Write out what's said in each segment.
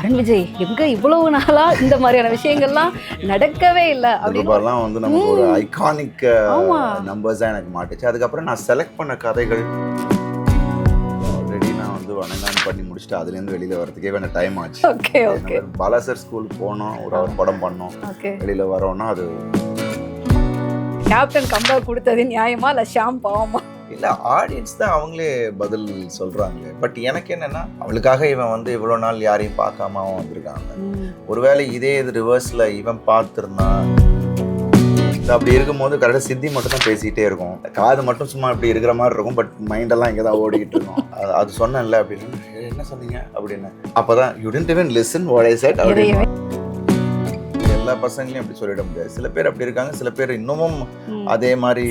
அருண் விஜய் எங்க இவ்வளவு நாளா இந்த மாதிரியான விஷயங்கள்லாம் நடக்கவே இல்லை அப்படின்னு வந்து நமக்கு ஒரு ஐகானிக் நம்பர்ஸ் தான் எனக்கு மாட்டுச்சு. அதுக்கப்புறம் நான் செலக்ட் பண்ண கதைகள் ஆல்ரெடி நான் வந்து வணங்கான் பண்ணி முடிச்சுட்டு அதுலேருந்து வெளியில் வரதுக்கே வேணும் டைம் ஆச்சு. Okay okay. பாலாசர் ஸ்கூலுக்கு போனோம், ஒரு படம் பண்ணோம், வெளியில் வரோன்னா அது கேப்டன் கம்பேக் கொடுத்தது நியாயமா இல்லை ஷாம் பாவமா? இல்லை, ஆடியன்ஸ் தான் அவங்களே பதில் சொல்கிறாங்க. பட் எனக்கு என்னென்னா, அவளுக்காக இவன் வந்து இவ்வளோ நாள் யாரையும் பார்க்காம அவன் வந்திருக்காங்க. ஒருவேளை இதே இது ரிவர்ஸில் இவன் பார்த்துருந்தான் அப்படி இருக்கும்போது கரெக்டாக சித்தி மட்டும் தான் பேசிக்கிட்டே இருக்கும், காது மட்டும் சும்மா இப்படி இருக்கிற மாதிரி இருக்கும், பட் மைண்டெல்லாம் இங்கே தான் ஓடிக்கிட்டு இருக்கும். அது சொன்னேன்ல அப்படின்னு, என்ன சொன்னீங்க அப்படின்னு. அப்போ தான் you didn't even listen what I set அப்படின்னு. எல்லா பசங்களையும் அப்படி சொல்லிட முடியாது. சில பேர் அப்படி இருக்காங்க, சில பேர் இன்னமும் அதே மாதிரி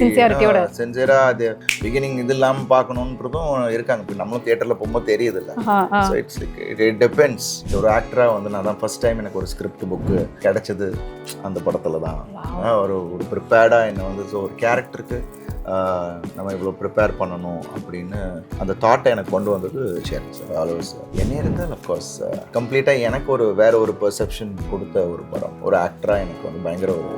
சென்சியரா அது பிகினிங் இது இல்லாமல் பார்க்கணுன்றதும் இருக்காங்க. இப்போ நம்மளும் தியேட்டரில் போகும்போது தெரியுது இல்லை. So it's like it depends. ஒரு ஆக்டராக வந்து நான் தான் ஃபர்ஸ்ட் டைம் எனக்கு ஒரு ஸ்கிரிப்ட் புக்கு கிடைச்சது அந்த படத்தில் தான். ஒரு ப்ரிப்பேர்டாக என்னை வந்து ஸோ ஒரு கேரக்டருக்கு நம்ம இவ்வளோ ப்ரிப்பேர் பண்ணணும் அப்படின்னு அந்த தாட்டை எனக்கு கொண்டு வந்தது சரி சார். ஆல்வேஸ் என்ன இருந்தால் அஃப்கோர்ஸ் கம்ப்ளீட்டாக எனக்கு ஒரு வேற ஒரு பெர்செப்ஷன் கொடுத்த ஒரு படம். ஒரு ஆக்டராக எனக்கு வந்து பயங்கர ஒரு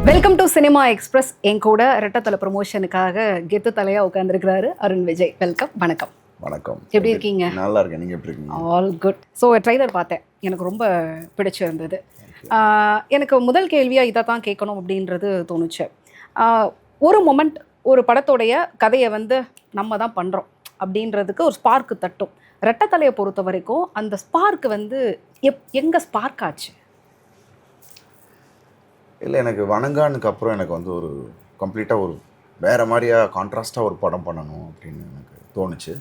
வெல்கம் டு சினிமா எக்ஸ்பிரஸ். என் கூட ரெட்டத்தலை ப்ரமோஷனுக்காக கெத்து தலையாக உட்காந்துருக்கிறாரு அருண் விஜய். வெல்கம். வணக்கம். வணக்கம். எப்படி இருக்கீங்க? நல்லா இருக்கேன், நீங்கள் எப்படி இருக்கீங்க? All good. ஸோ ட்ரெய்லர் பார்த்தேன், எனக்கு ரொம்ப பிடிச்சிருந்தது. எனக்கு முதல் கேள்வியாக இதை தான் கேட்கணும் அப்படின்றது தோணுச்சு. ஒரு மொமெண்ட் ஒரு படத்தோடைய கதையை வந்து நம்ம தான் பண்ணுறோம் அப்படின்றதுக்கு ஒரு ஸ்பார்க்கு தட்டும். ரெட்டத்தலையை பொறுத்த வரைக்கும் அந்த ஸ்பார்க்கு வந்து எங்கே ஸ்பார்க் ஆச்சு? இல்லை, எனக்கு வணங்கானுக்கு அப்புறம் எனக்கு வந்து ஒரு கம்ப்ளீட்டாக ஒரு வேறு மாதிரியாக கான்ட்ராஸ்டாக ஒரு படம் பண்ணணும் அப்படின்னு எனக்கு தோணுச்சு.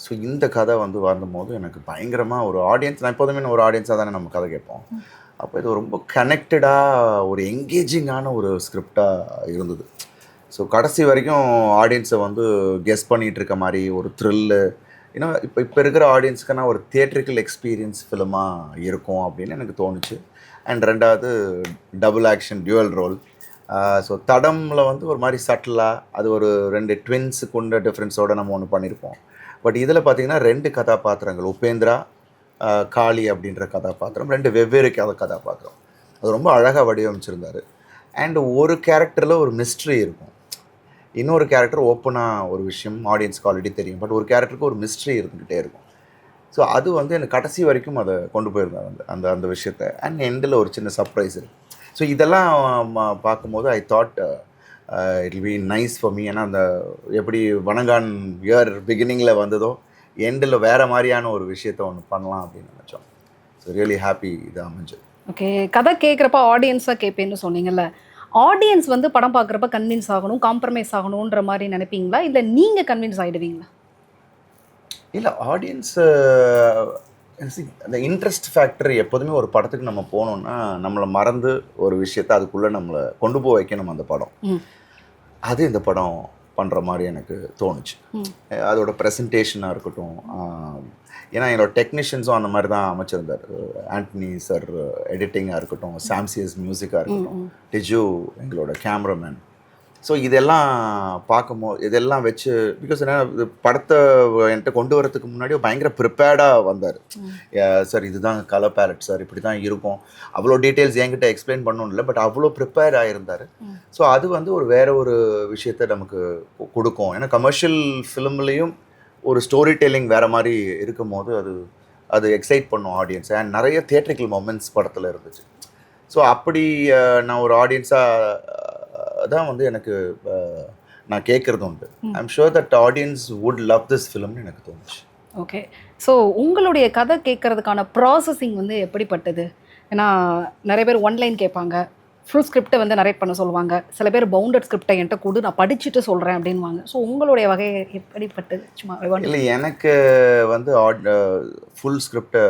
ஸோ இந்த கதை வந்து வரும்போது எனக்கு பயங்கரமாக ஒரு ஆடியன்ஸ், நான் எப்போதுமே ஒரு ஆடியன்ஸாக தானே நம்ம கதை கேட்போம். அப்போ இது ரொம்ப கனெக்டடாக ஒரு என்கேஜிங்கான ஒரு ஸ்கிரிப்டாக இருந்தது. ஸோ கடைசி வரைக்கும் ஆடியன்ஸை வந்து கெஸ் பண்ணிகிட்டு இருக்க மாதிரி ஒரு த்ரில்லு, ஏன்னா இப்போ இருக்கிற ஆடியன்ஸ்க்கான ஒரு தியேட்ரிக்கல் எக்ஸ்பீரியன்ஸ் ஃபிலிமாக இருக்கும் அப்படின்னு எனக்கு தோணுச்சு. அண்ட் ரெண்டாவது double action dual role. So தடமில் வந்து ஒரு மாதிரி சட்டிலாக அது ஒரு 2 ட்வின்ஸுக்கு கொண்ட டிஃப்ரென்ஸோடு நம்ம ஒன்று பண்ணியிருப்போம். பட் இதில் பார்த்திங்கன்னா 2 கதாபாத்திரங்கள், உபேந்திரா, காளி அப்படின்ற கதாபாத்திரம், 2 வெவ்வேறு கதாபாத்திரம். அது ரொம்ப அழகாக வடிவமைச்சிருந்தார். அண்ட் ஒரு கேரக்டரில் ஒரு மிஸ்ட்ரி இருக்கும், இன்னொரு கேரக்டர் ஓப்பனாக ஒரு விஷயம் ஆடியன்ஸ்க்கு ஆல்ரெடி தெரியும், பட் ஒரு கேரக்டருக்கு ஒரு மிஸ்ட்ரி இருந்துக்கிட்டே இருக்கும். ஸோ அது வந்து எனக்கு கடைசி வரைக்கும் அதை கொண்டு போயிருந்தாங்க அந்த அந்த விஷயத்தை. அண்ட் எண்டில் ஒரு சின்ன சர்ப்ரைஸ் இருக்குது. ஸோ இதெல்லாம் பார்க்கும்போது I thought it will be nice for me. ஏன்னா அந்த எப்படி வணங்கான் இயர் பிகினிங்கில் வந்ததோ எண்டில் வேறு மாதிரியான ஒரு விஷயத்த ஒன்று பண்ணலாம் அப்படின்னு நினச்சோம். ஸோ ரியலி ஹாப்பி இது அமைஞ்சு. ஓகே. கதை கேட்குறப்ப ஆடியன்ஸாக கேட்பேன்னு சொன்னீங்கல்ல, ஆடியன்ஸ் வந்து படம் பார்க்குறப்ப கன்வின்ஸ் ஆகணும், காம்ப்ரமைஸ் ஆகணுன்ற மாதிரி நினைப்பீங்களா, இல்லை நீங்கள் கன்வின்ஸ் ஆகிடுவீங்களா? இல்லை, ஆடியன்ஸு அந்த இன்ட்ரெஸ்ட் ஃபேக்டர் எப்போதுமே ஒரு படத்துக்கு நம்ம போனோம்னா நம்மளை மறந்து ஒரு விஷயத்தை அதுக்குள்ளே நம்மளை கொண்டு போய் வைக்கணும் அந்த படம். அது இந்த படம் பண்ணுற மாதிரி எனக்கு தோணுச்சு. அதோட ப்ரெசன்டேஷனாக இருக்கட்டும், ஏன்னா என்னோடய டெக்னீஷியன்ஸும் அந்த மாதிரி தான் அமைச்சிருந்தார். ஆண்டனி சார் எடிட்டிங்காக இருக்கட்டும், சாம்சியஸ் மியூசிக்காக இருக்கட்டும், டிஜு எங்களோட கேமராமேன். ஸோ இதெல்லாம் பார்க்கும்போது இதெல்லாம் வச்சு, பிகாஸ் என்ன படத்தை என்கிட்ட கொண்டு வரதுக்கு முன்னாடி பயங்கர ப்ரிப்பேர்டாக வந்தார். சார் இதுதான் கலர் பேலட் சார், இப்படி தான் இருக்கும், அவ்வளோ டீட்டெயில்ஸ் என்கிட்ட எக்ஸ்பிளைன் பண்ணணும் இல்லை, பட் அவ்வளோ ப்ரிப்பேர் ஆகியிருந்தார். ஸோ அது வந்து ஒரு வேறு ஒரு விஷயத்தை நமக்கு கொடுக்கும். ஏன்னா கமர்ஷியல் ஃபிலிம்லேயும் ஒரு ஸ்டோரி டெல்லிங் வேறு மாதிரி இருக்கும் போது அது எக்ஸைட் பண்ணும் ஆடியன்ஸ். அண்ட் நிறைய தியேட்ரிக்கல் மொமெண்ட்ஸ் படத்தில் இருந்துச்சு. ஸோ அப்படி நான் ஒரு ஆடியன்ஸாக தான் வந்து எனக்கு நான் கேட்குறது உண்டு. I am sure that audience would love this ஃபிலிம்னு எனக்கு தோணுச்சு. ஓகே. ஸோ உங்களுடைய கதை கேட்குறதுக்கான ப்ராசஸிங் வந்து எப்படிப்பட்டது? ஏன்னா நிறைய பேர் ஒன்லைன் கேட்பாங்க, ஃபுல் ஸ்கிரிப்டை வந்து நரேட் பண்ண சொல்லுவாங்க, சில பேர் பவுண்டட் ஸ்கிரிப்டை என்கிட்ட கொடு நான் படிச்சுட்டு சொல்கிறேன் அப்படின்வாங்க. ஸோ உங்களுடைய வகை எப்படிப்பட்டது? சும்மா இல்லை, எனக்கு வந்து ஃபுல் ஸ்கிரிப்டை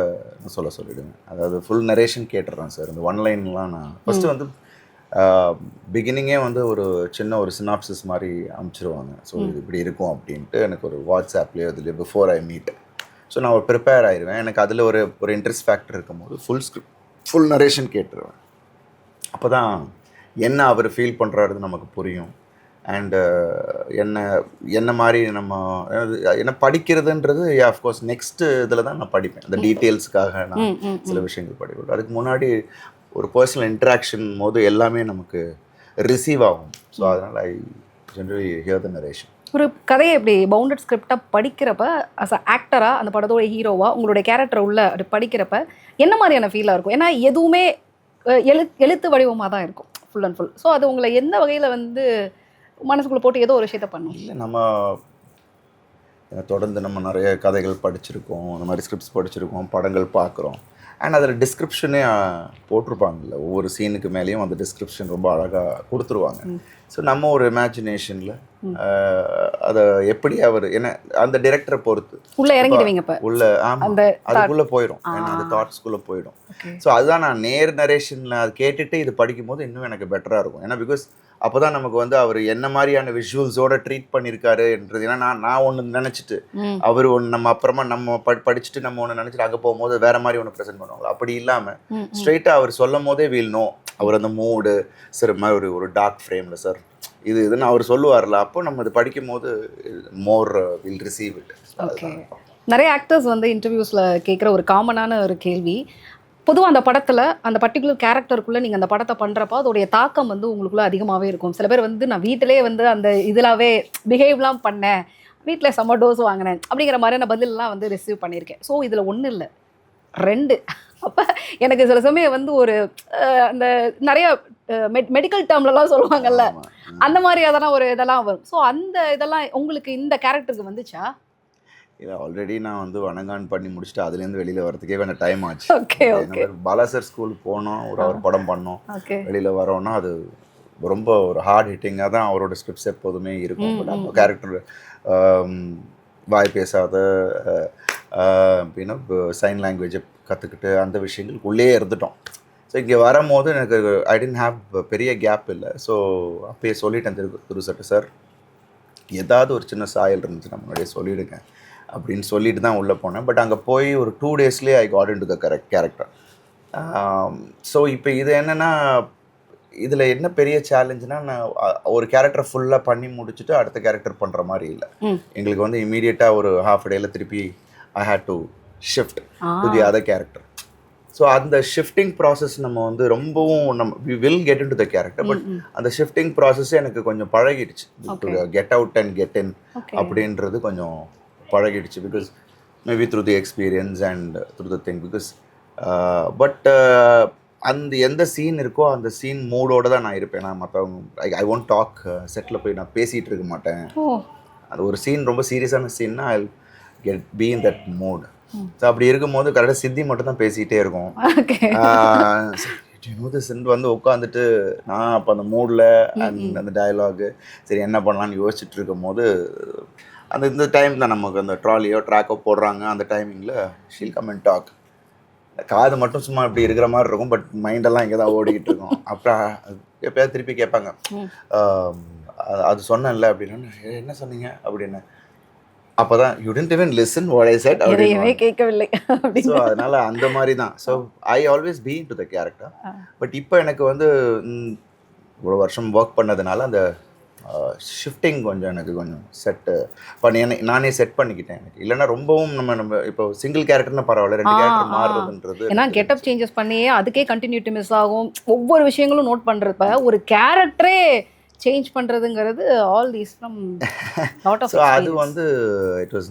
சொல்லிவிடுவேன். அதாவது ஃபுல் நரேஷன் கேட்டுடுறேன் சார். இந்த ஒன்லைன்லாம் நான் ஃபஸ்ட்டு வந்து பிகினிங்கே வந்து ஒரு சின்ன ஒரு சினாப்சிஸ் மாதிரி அனுப்பிச்சிருவாங்க. ஸோ இது இப்படி இருக்கும் அப்படின்ட்டு எனக்கு ஒரு வாட்ஸ்அப்லேயோ இதுலேயோ பிஃபோர் ஐ மீட். ஸோ நான் ஒரு ப்ரிப்பேர் ஆயிடுவேன். எனக்கு அதில் ஒரு இன்ட்ரெஸ்ட் ஃபேக்டர் இருக்கும்போது ஃபுல் நரேஷன் கேட்டுருவேன். அப்போ தான் என்ன அவர் ஃபீல் பண்ணுறாருன்னு நமக்கு புரியும். அண்ட் என்ன மாதிரி நம்ம என்ன படிக்கிறதுன்றது ஆஃப்கோர்ஸ் நெக்ஸ்ட் இதில் தான் நான் படிப்பேன். அந்த டீட்டெயில்ஸுக்காக நான் சில விஷயங்கள் படிப்பேன். அதுக்கு முன்னாடி ஒரு பர்சனல் இன்ட்ராக்ஷன் போது எல்லாமே நமக்கு ரிசீவ் ஆகும். ஸோ அதனால் ஐ ஜென்ரலி ஹியர் த நரேஷன். ஒரு கதையை இப்படி பவுண்டட் ஸ்கிரிப்டாக படிக்கிறப்ப அஸ் அ ஆக்டராக அந்த படத்தோட ஹீரோவாக உங்களுடைய கேரக்டர் உள்ள அப்படி படிக்கிறப்ப என்ன மாதிரியான ஃபீலாக இருக்கும்? ஏன்னா எதுவுமே எழுத்து வடிவமாக தான் இருக்கும் ஃபுல் அண்ட் ஃபுல். ஸோ அது உங்களை எந்த வகையில் வந்து மனசுக்குள்ளே போட்டு ஏதோ ஒரு விஷயத்த பண்ணும்? இல்லை, நம்ம தொடர்ந்து நம்ம நிறைய கதைகள் படிச்சிருக்கோம், அந்த மாதிரி ஸ்கிரிப்ட்ஸ் படிச்சிருக்கோம், படங்கள் பார்க்குறோம். அண்ட் அதில் டிஸ்கிரிப்ஷனே போட்டிருப்பாங்கல்ல, ஒவ்வொரு சீனுக்கு மேலேயும் அந்த டிஸ்கிரிப்ஷன் ரொம்ப அழகாக கொடுத்துருவாங்க. ஸோ நம்ம ஒரு இமேஜினேஷனில் அதை எப்படி அவர் என்ன அந்த டிரெக்டரை பொறுத்து உள்ளே இறங்கிடுவீங்க. இப்போ உள்ள ஆமாம், அதுக்குள்ளே போயிடும். ஏன்னா அந்த தாட்ஸ்குள்ளே போயிடும். ஸோ அதுதான் நான் நரேஷனில் அது கேட்டுட்டு இது படிக்கும்போது இன்னும் எனக்கு பெட்டராக இருக்கும். ஏன்னா பிகாஸ் அப்போ தான் நமக்கு வந்து அவர் என்ன மாதிரியான விஷுவல்ஸோட ட்ரீட் பண்ணியிருக்காருன்றது. ஏன்னா நான் ஒன்று நினச்சிட்டு அவர் ஒன்று நம்ம அப்புறமா நம்ம படிச்சுட்டு நம்ம ஒன்று நினச்சிட்டு அங்கே போகும்போது வேறு மாதிரி ஒன்று ப்ரெசென்ட் பண்ணுவாங்க. அப்படி இல்லாமல் ஸ்ட்ரெயிட்டாக அவர் சொல்லும் போதே வீல் நோ அவர் அந்த மூடு சார் மாதிரி ஒரு டார்க் ஃப்ரேமில் சார் இதுன்னு அவர் சொல்லுவார்ல, அப்போ நம்ம இது படிக்கும் போது மோர் வில் ரிசீவ் இட். ஓகே. நிறைய ஆக்டர்ஸ் வந்து இன்டர்வியூஸில் கேட்குற ஒரு காமனான ஒரு கேள்வி, பொதுவாக அந்த படத்தில் அந்த பர்டிகுலர் கேரக்டருக்குள்ளே நீங்கள் அந்த படத்தை பண்ணுறப்போ அதோடைய தாக்கம் வந்து உங்களுக்குள்ளே அதிகமாகவே இருக்கும். சில பேர் வந்து நான் வீட்டிலே வந்து அந்த இதிலாவே பிஹேவ்லாம் பண்ணேன், வீட்டில் செம்ம டோஸ் வாங்கினேன் அப்படிங்கிற மாதிரியான பதிலெலாம் வந்து ரிசீவ் பண்ணியிருக்கேன். ஸோ இதில் ஒன்றும் இல்லை, 2. அப்போ எனக்கு சில சமயம் வந்து ஒரு அந்த நிறைய மெடிக்கல் டேர்ம்லலாம் சொல்லுவாங்கல்ல, அந்த மாதிரி அதெல்லாம் ஒரு இதெல்லாம் வரும். ஸோ அந்த இதெல்லாம் உங்களுக்கு இந்த கேரக்டருக்கு வந்துச்சா? இல்லை, ஆல்ரெடி நான் வந்து வணங்கான் பண்ணி முடிச்சுட்டு அதுலேருந்து வெளியில் வரதுக்கே கொஞ்சம் டைம் ஆச்சு. Okay okay. பாலாசர் ஸ்கூலுக்கு போனோம், ஒரு படம் பண்ணோம், வெளியில் வரோன்னா அது ரொம்ப ஒரு ஹார்ட் ஹிட்டிங்காக தான் அவரோட ஸ்கிரிப்ட்ஸ் எப்போதுமே இருக்கும். பட் நம்ம கேரக்டர் வாய் பேசாத சைன் லாங்குவேஜை கற்றுக்கிட்டு அந்த விஷயங்களுக்கு உள்ளே இருந்துட்டோம். ஸோ இங்கே வரும்போது எனக்கு ஐ டென்ட் ஹாவ் பெரிய கேப் இல்லை. ஸோ அப்பயே சொல்லிட்டேன் திருசட்டு சார், ஏதாவது ஒரு சின்ன சாயல் இருந்துச்சுன்னா முன்னாடியே சொல்லிவிடுங்க அப்படின்னு சொல்லிட்டு தான் உள்ளே போனேன். பட் அங்கே போய் ஒரு 2 டேஸ்லேயே I got into the character. So இப்போ இது என்னென்னா, இதில் என்ன பெரிய சேலஞ்சுனா, நான் ஒரு கேரக்டர் ஃபுல்லாக பண்ணி முடிச்சுட்டு அடுத்த கேரக்டர் பண்ணுற மாதிரி இல்லை. எங்களுக்கு வந்து இமீடியட்டாக ஒரு ஹாஃப் டேயில் திருப்பி I had to shift to the other character. So அந்த ஷிஃப்டிங் ப்ராசஸ் நம்ம வந்து ரொம்பவும் we will get into the character. But அந்த ஷிஃப்டிங் ப்ராசஸ் எனக்கு கொஞ்சம் பழகிடுச்சு. Get out and get in அப்படின்றது கொஞ்சம் பழகிடுச்சு. Because maybe through the experience and through the thing. Because but அந்த எந்த சீன் இருக்கோ அந்த சீன் மூடோடு தான் நான் இருப்பேன். நான் மற்றவங்க ஐ ஒன்ட் டாக், செட்டில் போய் நான் பேசிகிட்டு இருக்க மாட்டேன். அது ஒரு சீன் ரொம்ப சீரியஸான சீன்னா I get be in that mood. So அப்படி இருக்கும்போது கரெக்டாக சித்தி மட்டும் தான் பேசிகிட்டே இருக்கும். சிந்து வந்து உட்காந்துட்டு நான் அப்போ அந்த மூடில் அந்த டயலாகு சரி என்ன பண்ணலான்னு யோசிச்சுட்டு இருக்கும் போது இந்த டைம் தான் நமக்கு அந்த ட்ராலியோ ட்ராக்கோ போடுறாங்க. அந்த டைமிங்கில் ஷீல் கம் அண்ட் டாக். காது மட்டும் சும்மா இப்படி இருக்கிற மாதிரி இருக்கும், பட் மைண்டெல்லாம் இங்கே தான் ஓடிக்கிட்டு இருக்கும். அப்புறம் எப்போயாவது திருப்பி கேட்பாங்க, அது சொன்னேன்ல அப்படின்னா, என்ன சொன்னீங்க அப்படின்னு. அப்போ தான் you didn't even listen what I set அப்படின்னு கேட்கவில்லை. ஸோ அதனால் அந்த மாதிரி தான். So I always B in to the character. But இப்போ எனக்கு வந்து இவ்வளோ வருஷம் ஒர்க் பண்ணதுனால அந்த ஷிஃப்டிங் கொஞ்சம் எனக்கு கொஞ்சம் செட்டு பண்ணி நானே செட் பண்ணிக்கிட்டேன். எனக்கு இல்லைன்னா ரொம்பவும் நம்ம இப்போ சிங்கிள் கேரக்டர்னா பரவாயில்ல, 2 கேரக்டர் மாறுறதுன்றது. ஏன்னா கெட்டப் சேஞ்சஸ் பண்ணியே அதுக்கே கண்டினியூட்டி மிஸ் ஆகும். ஒவ்வொரு விஷயங்களும் நோட் பண்ணுறப்ப ஒரு கேரக்டரே சேஞ்ச் பண்ணுறதுங்கிறது all these from lot of. So அது வந்து இட் வாஸ்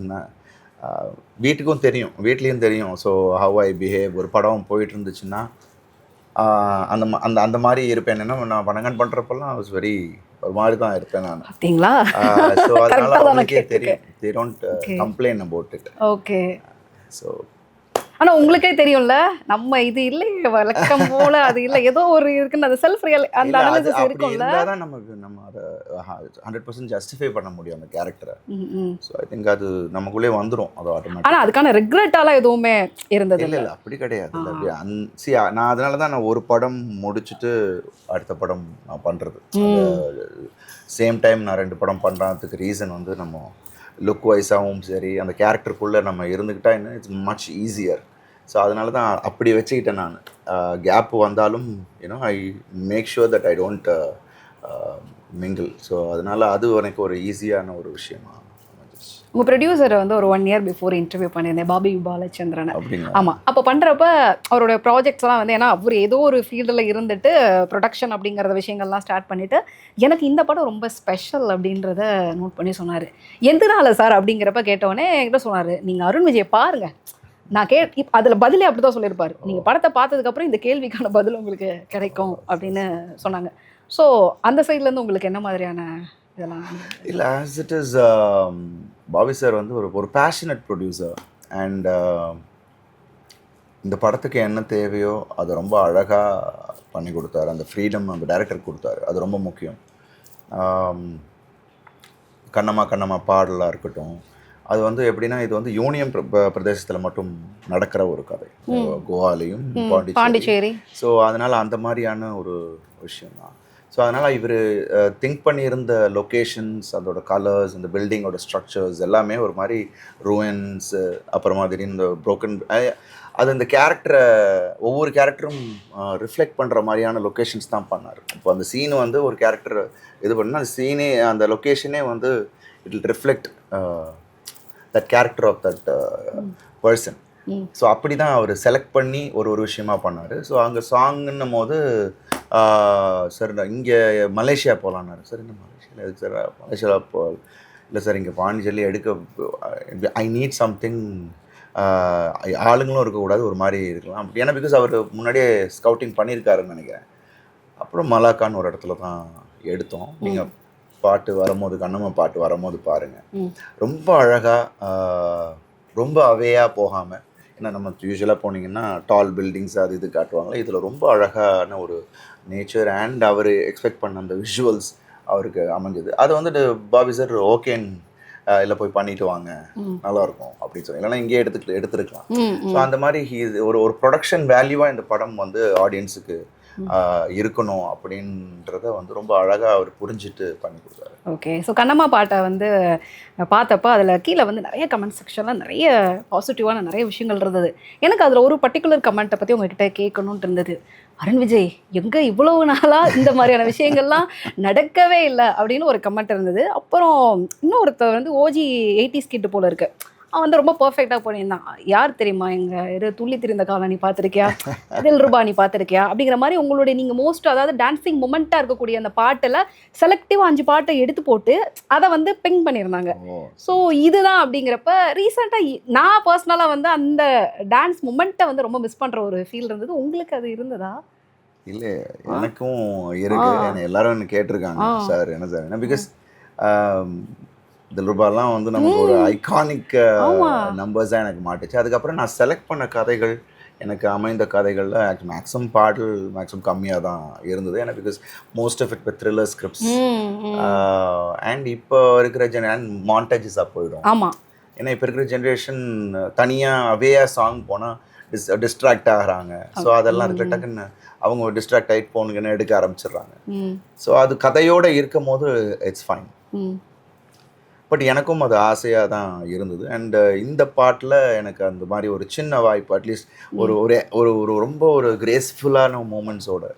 வீட்டுக்கும் தெரியும், வீட்லேயும் தெரியும். So how I behave. ஒரு படம் போயிட்டு இருந்துச்சுன்னா அந்த அந்த அந்த மாதிரி இருப்பேன். என்னன்னா நான் வணங்கன் பண்ணுறப்பெல்லாம் ஐ வாஸ் வெரி ஒரு மாதிரி தான் இருப்பேன் நான். பார்த்தீங்களா? ஸோ அதனால அவங்களுக்கே தெரியும். They don't complain about it. Okay. So ஆனால் உங்களுக்கே தெரியும்ல, நம்ம இது இல்லை வழக்கம் போல அது இல்லை ஏதோ ஒரு இருக்குன்னு அது செல்ஃப் ரியல் அந்த அனாலிசிஸ் இருக்கும்ல. தான் நம்ம அதை 100% ஜஸ்டிஃபை பண்ண முடியும் அந்த கேரக்டரை. ஸோ ஐ திங்க் அது நமக்குள்ளே வந்துடும் அது ஆட்டோமேட்டிக். ஆனால் அதுக்கான ரெக்ரெட்டாலாம் எதுவுமே இருந்தது இல்லை. அப்படி கிடையாது. நான் அதனால தான் நான் ஒரு படம் முடிச்சுட்டு அடுத்த படம் நான் பண்ணுறது. சேம் டைம் நான் 2 படம் பண்ணுறதுக்கு ரீசன் வந்து நம்ம லுக் வைஸாகவும் சரி அந்த கேரக்டருக்குள்ளே நம்ம இருந்துக்கிட்டா இன்னும் இட்ஸ் மச் ஈஸியர். ஸோ அதனால தான் அப்படி வச்சுக்கிட்டேன் நான். கேப் வந்தாலும் you know I make sure that I don't mingle. So அதனால அது எனக்கு ஒரு ஈஸியான ஒரு விஷயமா அமைஞ்சிருச்சு. உங்கள் ப்ரொடியூசரை வந்து ஒரு 1 இயர் பிஃபோர் இன்டர்வியூ பண்ணியிருந்தேன், பாபி பாலச்சந்திரன். அப்படிங்களா? ஆமாம், அப்போ பண்ணுறப்ப அவரோட ப்ராஜெக்ட்ஸ்லாம் வந்து, ஏன்னா அவர் ஏதோ ஒரு ஃபீல்டில் இருந்துட்டு ப்ரொடக்ஷன் அப்படிங்கிற விஷயங்கள்லாம் ஸ்டார்ட் பண்ணிவிட்டு எனக்கு இந்த படம் ரொம்ப ஸ்பெஷல் அப்படின்றத நோட் பண்ணி சொன்னார். எந்தனால சார் அப்படிங்கிறப்ப கேட்டோடனே என்கிட்ட சொன்னார், நீங்கள் அருண் விஜயை பாருங்கள். நான் அதில் பதிலே அப்படி தான் சொல்லியிருப்பார், நீங்கள் படத்தை பார்த்ததுக்கப்புறம் இந்த கேள்விக்கான பதில் உங்களுக்கு கிடைக்கும் அப்படின்னு சொன்னாங்க. ஸோ அந்த சைட்லேருந்து உங்களுக்கு என்ன மாதிரியான இதெல்லாம்? இல்லை, as it is Bobby sir வந்து ஒரு பேஷனட் ப்ரொடியூசர். அண்ட் இந்த படத்துக்கு என்ன தேவையோ அதை ரொம்ப அழகாக பண்ணி கொடுத்தாரு. அந்த ஃப்ரீடம் அந்த டைரக்டர் கொடுத்தாரு, அது ரொம்ப முக்கியம். கண்ணம்மா கண்ணம்மா பாடலாக இருக்கட்டும், அது வந்து எப்படின்னா இது வந்து யூனியன் பிரதேசத்தில் மட்டும் நடக்கிற ஒரு கதை, கோவாலையும் பாண்டிச்சேரி. ஸோ அதனால் அந்த மாதிரியான ஒரு விஷயம்தான். ஸோ அதனால் இவர் திங்க் பண்ணியிருந்த லொக்கேஷன்ஸ், அதோட கலர்ஸ், இந்த பில்டிங்கோட ஸ்ட்ரக்சர்ஸ் எல்லாமே ஒரு மாதிரி ரூயன்ஸு, அப்புறமா திடீர்னு இந்த ப்ரோக்கன், அது இந்த கேரக்டரை ஒவ்வொரு கேரக்டரும் ரிஃப்ளெக்ட் பண்ணுற மாதிரியான லொக்கேஷன்ஸ் தான் பண்ணார். இப்போ அந்த சீனு வந்து ஒரு கேரக்டர் இது பண்ணால் அந்த சீனே, அந்த லொக்கேஷனே வந்து it will reflect that character of that person. So அப்படி தான் அவர் செலக்ட் பண்ணி ஒரு விஷயமா பண்ணார். ஸோ அங்கே சாங்குன்னும் போது சார் இங்கே மலேசியா போகலான்னாரு. சார் இந்த மலேசியாவில் எதுக்கு சார்? மலேசியாவில் இல்லை சார், இங்கே பாண்டிச்சேரியில் எடுக்க ஐ நீட் சம்திங், ஆளுங்களும் இருக்கக்கூடாது, ஒரு மாதிரி இருக்கலாம் அப்படி. ஏன்னா பிகாஸ் அவர் முன்னாடியே ஸ்கவுட்டிங் பண்ணியிருக்காருன்னு நினைக்கிறேன். அப்புறம் மலாக்கான்னு ஒரு இடத்துல தான் எடுத்தோம். நீங்கள் பாட்டு வரும்போது, கண்ணம்மா பாட்டு வரும்போது பாருங்கள், ரொம்ப அழகாக, ரொம்ப அவேயாக போகாமல். ஏன்னா நம்ம யூஸ்வலாக போனீங்கன்னா டால் பில்டிங்ஸ் அது இது காட்டுவாங்களே, இதில் ரொம்ப அழகான ஒரு நேச்சர் அண்ட் அவர் எக்ஸ்பெக்ட் பண்ண அந்த விஷுவல்ஸ் அவருக்கு அமைஞ்சது. அது வந்துட்டு பாபி சார் ஓகேன்னு இல்லை போய் பண்ணிட்டு வாங்க, நல்லாயிருக்கும் அப்படின்னு சொல்லி, இல்லைன்னா இங்கேயே எடுத்துருக்கலாம். ஸோ அந்த மாதிரி ஒரு ப்ரொடக்ஷன் வேல்யூவாக இந்த படம் வந்து ஆடியன்ஸுக்கு இருக்கணும் அப்படின்றத வந்து ரொம்ப அழகாக அவர் புரிஞ்சுட்டு பண்ணி கொடுத்தாரு. ஓகே, ஸோ கண்ணம்மா பாட்டை வந்து பார்த்தப்போ அதில் கீழே வந்து நிறைய கமெண்ட் செக்ஷனில் நிறைய பாசிட்டிவான நிறைய விஷயங்கள் இருந்தது. எனக்கு அதில் ஒரு பர்டிகுலர் கமெண்ட்டை பற்றி உங்ககிட்ட கேட்கணுன்ட்டு இருந்தது. அருண் விஜய் எங்கே இவ்வளவு நாளாக இந்த மாதிரியான விஷயங்கள்லாம் நடக்கவே இல்லை அப்படின்னு ஒரு கமெண்ட் இருந்தது. அப்புறம் இன்னொருத்தர் வந்து ஓஜி 80s கிட்டு போல இருக்கு, அவன் வந்து ரொம்ப பர்ஃபெக்டாக பண்ணியிருந்தான். யார் தெரியுமா, எங்கள் இது துள்ளி திரிந்த காலம் நீ பார்த்துருக்கியா, தில் ரூபா நீ பார்த்துருக்கியா அப்படிங்கிற மாதிரி உங்களுடைய நீங்கள் மோஸ்ட், அதாவது டான்ஸிங் மொமெண்ட்டாக இருக்கக்கூடிய அந்த பாட்டில் செலக்டிவாக 5 பாட்டை எடுத்து போட்டு அதை வந்து பிங் பண்ணியிருந்தாங்க. ஸோ இதுதான் அப்படிங்கிறப்ப ரீசெண்டாக நான் பர்சனலாக வந்து அந்த டான்ஸ் மொமெண்ட்டை வந்து ரொம்ப மிஸ் பண்ணுற ஒரு ஃபீல் இருந்தது. உங்களுக்கு அது இருந்ததா? இல்லை, எனக்கும் இருக்கு. எல்லாரும் என்ன கேட்டிருக்காங்க, சார் என்ன சார் என்ன, பிகாஸ் தில்ருபாலாம் வந்து நமக்கு ஒரு ஐகானிக் நம்பர்ஸாக எனக்கு மாட்டுச்சு. அதுக்கப்புறம் நான் செலக்ட் பண்ண கதைகள், எனக்கு அமைந்த கதைகளில் மேக்ஸிமம் பாடல் மேக்ஸிமம் கம்மியாக தான் இருந்தது. ஏன்னா because most of it with thriller scripts and இப்போ இருக்கிற மாண்டேஜஸாக போயிடும். ஆமாம், ஏன்னா இப்போ இருக்கிற ஜென்ரேஷன் தனியாக அவேயாக சாங் போனால் டிஸ்ட்ராக்ட் ஆகிறாங்க. ஸோ அதெல்லாம் இருக்கிற டக்குன்னு அவங்க டிஸ்ட்ராக்ட் ஆகிட்டு போனுங்கன்னு எடுக்க ஆரம்பிச்சிடுறாங்க. ஸோ அது கதையோடு இருக்கும் போது இட்ஸ் ஃபைன். பட் எனக்கும் அது ஆசையாக தான் இருந்தது. அண்ட் இந்த பாட்டில் எனக்கு அந்த மாதிரி ஒரு சின்ன வாய்ப்பு, அட்லீஸ்ட் ஒரு ஒரு ரொம்ப ஒரு கிரேஸ்ஃபுல்லான மூமெண்ட்ஸோட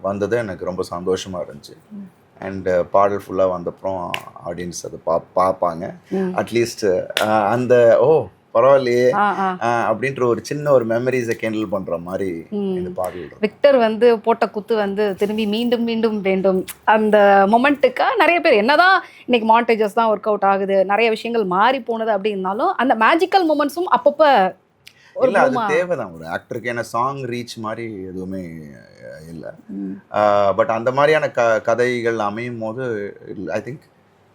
வந்தது எனக்கு ரொம்ப சந்தோஷமாக இருந்துச்சு. அண்ட் பாடல் ஃபுல்லாக வந்தப்புறம் ஆடியன்ஸ் அதை பார்ப்பாங்க. அட்லீஸ்ட் அந்த பரவாயில்லையே அப்படின்ற ஒரு சின்ன ஒரு மெமரிஸை கேண்டில் பண்ணுற மாதிரி இந்த பாடல். விக்டர் வந்து போட்ட குத்து வந்து திரும்பி மீண்டும் மீண்டும் வேண்டும் அந்த மொமெண்ட்டுக்கா நிறைய பேர் என்னதான் இன்னைக்கு மாண்டேஜஸ் தான் ஒர்க் அவுட் ஆகுது, நிறைய விஷயங்கள் மாறி போனது அப்படின்னாலும் அந்த மேஜிக்கல் மூமெண்ட்ஸும் அப்பப்போ இல்லை, அது தேவைதான் ஒரு ஆக்டருக்கு. ஏன்னா சாங் ரீச் மாதிரி எதுவுமே இல்லை. பட் அந்த மாதிரியான கதைகள் அமையும் போது I think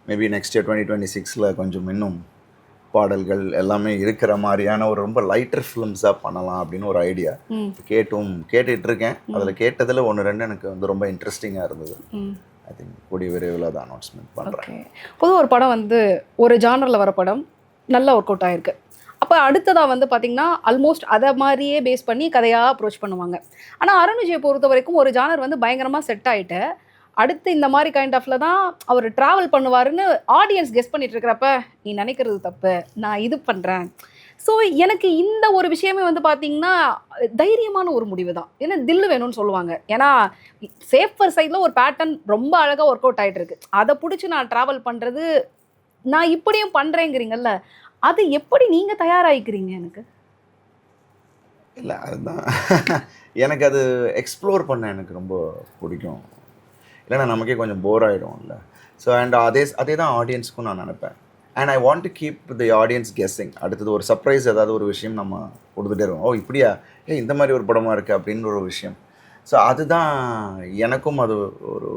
maybe next year 2026 கொஞ்சம் இன்னும் பாடல்கள் எல்லாமே இருக்கிற மாதிரியான ஒரு ரொம்ப லைட்டர் ஃபிலிம்ஸாக பண்ணலாம் அப்படின்னு ஒரு ஐடியா கேட்டுட்டு இருக்கேன். அதில் கேட்டதில் 1-2 எனக்கு வந்து ரொம்ப இன்ட்ரெஸ்டிங்காக இருந்தது. ஐ திங்க் கூடிய விரைவில் அதை அனௌன்ஸ்மெண்ட் பண்ணுறேன். பொதுவாக ஒரு படம் வந்து ஒரு ஜானரில் வர படம் நல்லா ஒர்க் அவுட் ஆகிருக்கு. அப்போ அடுத்ததாக வந்து பார்த்திங்கன்னா ஆல்மோஸ்ட் அதை மாதிரியே பேஸ் பண்ணி கதையாக அப்ரோச் பண்ணுவாங்க. ஆனால் அருண் விஜயை பொறுத்த வரைக்கும் ஒரு ஜானர் வந்து பயங்கரமாக செட் ஆகிட்டு அடுத்து இந்த மாதிரி கைண்ட் ஆஃப்ல தான் அவர் ட்ராவல் பண்ணுவாருன்னு ஆடியன்ஸ் கெஸ் பண்ணிட்டு இருக்கிறப்ப நீ நினைக்கிறது தப்பு, நான் இது பண்ணுறேன். ஸோ எனக்கு இந்த ஒரு விஷயமே வந்து பார்த்தீங்கன்னா தைரியமான ஒரு முடிவு தான். ஏன்னா தில்லு வேணும்னு சொல்லுவாங்க. ஏன்னா சேஃபர் சைடில் ஒரு பேட்டர்ன் ரொம்ப அழகாக ஒர்க் அவுட் ஆகிட்டு இருக்கு. அதை பிடிச்சி நான் ட்ராவல் பண்ணுறது, நான் இப்படியும் பண்ணுறேங்கிறீங்கல்ல, அது எப்படி நீங்கள் தயாராகிக்கிறீங்க எனக்கு? இல்லை அதுதான் எனக்கு அது எக்ஸ்ப்ளோர் பண்ண எனக்கு ரொம்ப பிடிக்கும். இல்லைன்னா நமக்கே கொஞ்சம் போர் ஆகிடும்ல. ஸோ அண்ட் அதே தான் ஆடியன்ஸ்க்கும் நான் நினைப்பேன். And I want to keep the audience guessing. அடுத்தது ஒரு சர்ப்ரைஸ் ஏதாவது ஒரு விஷயம் நம்ம கொடுத்துட்டே இருக்கோம். ஓ இப்படியா, இந்த மாதிரி ஒரு படமாக இருக்குது அப்படின்ற ஒரு விஷயம். ஸோ அதுதான் எனக்கும் அது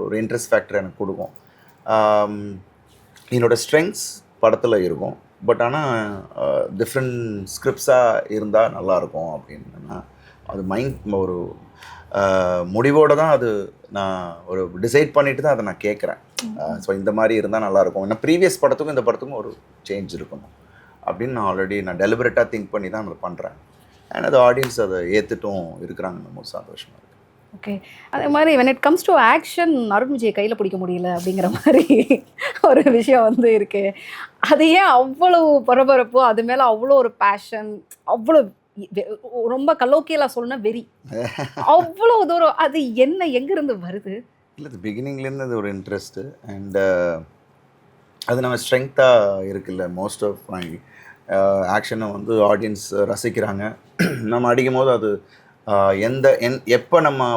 ஒரு இன்ட்ரெஸ்ட் ஃபேக்டர் எனக்கு கொடுக்கும். என்னோடய ஸ்ட்ரெங்க்ஸ் படத்தில் இருக்கும். பட் ஆனால் டிஃப்ரெண்ட் ஸ்கிரிப்ட்ஸாக இருந்தால் நல்லாயிருக்கும் அப்படின்னா அது மைண்ட் ஒரு முடிவோடு தான் அது நான் ஒரு டிசைட் பண்ணிட்டு தான் அதை நான் கேட்குறேன். ஸோ இந்த மாதிரி இருந்தால் நல்லாயிருக்கும். ஏன்னா ப்ரீவியஸ் படத்துக்கும் இந்த படத்துக்கும் ஒரு சேஞ்ச் இருக்கணும் அப்படின்னு நான் டெலிபரேட்டாக திங்க் பண்ணி தான் அதை பண்ணுறேன். அண்ட் அது ஆடியன்ஸ் அதை ஏற்றுட்டும் இருக்கிறாங்க. ரொம்ப சந்தோஷமாக இருக்குது. ஓகே. அதே மாதிரி when it comes to action Arun Vijay கையில் பிடிக்க முடியல அப்படிங்கிற மாதிரி ஒரு விஷயம் வந்து இருக்கு. அது ஏன் அவ்வளோ பரபரப்பு, அது மேலே அவ்வளோ ஒரு பேஷன், அவ்வளோ ரொம்ப கலோக்கியலா சொல்லணும்னா வெறி, அவ்வளோ தூரம், அது என்ன எங்கேருந்து வருது? இல்லை அது பிகினிங்லேருந்து அது ஒரு இன்ட்ரெஸ்ட்டு. அண்ட் அது நம்ம ஸ்ட்ரெங்க்த்தாக இருக்குல்ல. மோஸ்ட் ஆஃப் மை ஆக்ஷனை வந்து ஆடியன்ஸ் ரசிக்கிறாங்க. நம்ம அடிக்கும் போது அது எப்போ நம்ம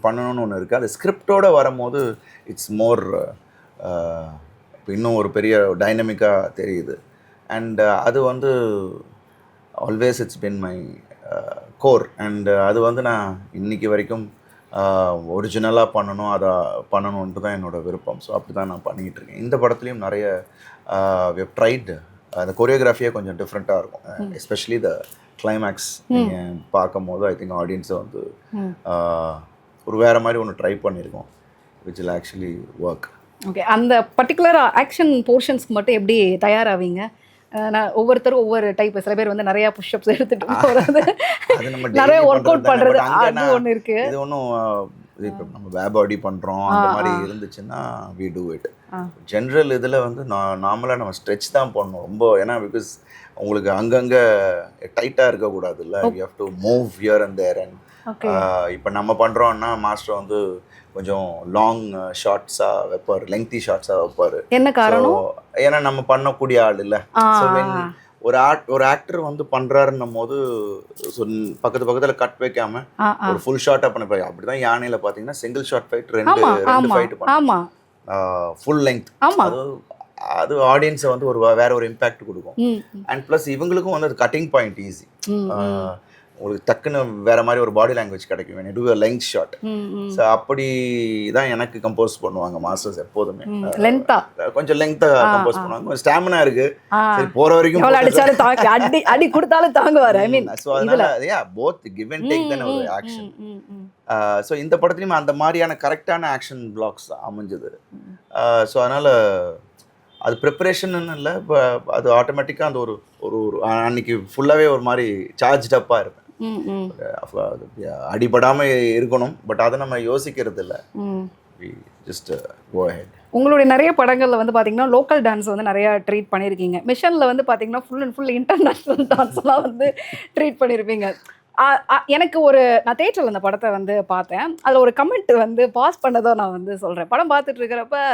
பண்ணணும்னு ஒன்று இருக்குது. அது ஸ்கிரிப்டோடு வரும்போது இட்ஸ் மோர் இன்னும் ஒரு பெரிய டைனமிக்காக தெரியுது. அண்ட் அது வந்து always it's been my core. And அது வந்து நான் இன்றைக்கி வரைக்கும் ஒரிஜினலாக அதை பண்ணணுன்ட்டு தான் என்னோடய விருப்பம். ஸோ அப்படி தான் நான் பண்ணிக்கிட்டு இருக்கேன். இந்த படத்துலேயும் நிறைய வெப் ட்ரைடு. அந்த கொரியோகிராஃபியே கொஞ்சம் டிஃப்ரெண்ட்டாக இருக்கும். எஸ்பெஷலி த கிளைமேக்ஸ் நீங்கள் பார்க்கும் போது ஐ திங்க் ஆடியன்ஸை வந்து ஒரு வேறு மாதிரி ஒன்று ட்ரை பண்ணியிருக்கோம், which will actually work. Okay. அந்த பர்டிகுலர் ஆக்ஷன் போர்ஷன்ஸ்க்கு மட்டும் எப்படி தயாராவீங்க? நான் ஒவ்வொருத்தரும் ஒவ்வொரு டைப். சில பேர் வந்து நிறைய புஷ்அப்ஸ் எடுத்துட்டு போகிறது, நிறைய ஒர்க் அவுட் பண்ணுறது, அது ஒன்று இருக்குது. இது ஒன்றும் இப்போ நம்ம வேபாடி பண்ணுறோம் அந்த மாதிரி இருந்துச்சுன்னா வி டூ இட். ஜென்ரல் இதில் வந்து நார்மலாக நம்ம ஸ்ட்ரெச் தான் பண்ணணும் ரொம்ப. ஏன்னா பிகாஸ் உங்களுக்கு அங்கங்கே டைட்டாக இருக்கக்கூடாது இல்லை. You have to move here and there. And இப்போ நம்ம பண்ணுறோன்னா மாஸ்டர் வந்து கொஞ்சம் லாங் ஷார்ட்ஸாக வைப்பார், லெங்க்தி ஷார்ட்ஸாக வைப்பார். என்ன காரணம்? ஏன்னா நம்ம பண்ணக்கூடிய ஆள் இல்லை. ஸோ ஒரு ஆக்டர் வந்து பண்ணுறாருன்னும் போது பக்கத்தில் கட் வைக்காம ஒரு ஃபுல் ஷார்ட்டாக பண்ணிப்பாங்க. அப்படி தான் யானையில் பார்த்தீங்கன்னா சிங்கிள் ஷார்ட் ஃபைட் ரெண்டு ஃபைட்டு பண்ண ஃபுல் லெங்க். அது ஆடியன்ஸை வந்து வேற ஒரு இம்பேக்ட் கொடுக்கும். அண்ட் ப்ளஸ் இவங்களுக்கும் வந்து அது கட்டிங் பாயிண்ட் ஈஸி. உங்களுக்கு டக்குன்னு வேற மாதிரி ஒரு பாடி லாங்குவேஜ் கிடைக்கும் when you do a length shot. So அப்படி தான் எனக்கு கம்போஸ் பண்ணுவாங்க மாஸ்டர்ஸ் எப்போதுமே. கொஞ்சம் லெங்க்தா கம்போஸ் பண்ணுவாங்க. கொஞ்சம் ஸ்டாமினா இருக்கு, சரி போற வரைக்கும் அடி கொடுத்தாலும் தாங்குவார். ஐ மீன் ஸோ அதனால போத் கிவ் அண்ட் டேக் தானே ஒரு ஆக்ஷன். ஸோ இந்த படத்துலையும் அந்த மாதிரியான கரெக்டான ஆக்ஷன் பிளாக்ஸ் அமைஞ்சது. ஸோ அதனால அது ப்ரிப்பரேஷன் இல்லை, அது ஆட்டோமேட்டிக்காக அந்த ஒரு அன்னைக்கு ஃபுல்லாகவே ஒரு மாதிரி சார்ஜ் அப்பாக இருப்பேன். அடிபடாமல் இருக்கணும், பட் அதை நம்ம யோசிக்கிறது இல்லை. Just go ahead. உங்களுடைய நிறைய படங்களில் வந்து பார்த்தீங்கன்னா லோக்கல் டான்ஸ் வந்து நிறையா ட்ரீட் பண்ணியிருக்கீங்க. மிஷனில் வந்து பார்த்தீங்கன்னா ஃபுல் அண்ட் ஃபுல் இன்டர்நேஷ்னல் டான்ஸ்லாம் வந்து ட்ரீட் பண்ணியிருப்பீங்க. எனக்கு நான் தேட்டரில் அந்த படத்தை வந்து பார்த்தேன். அதில் ஒரு கமெண்ட் வந்து பாஸ் பண்ணதோ நான் வந்து சொல்கிறேன். படம் பார்த்துட்டு இருக்கிறப்ப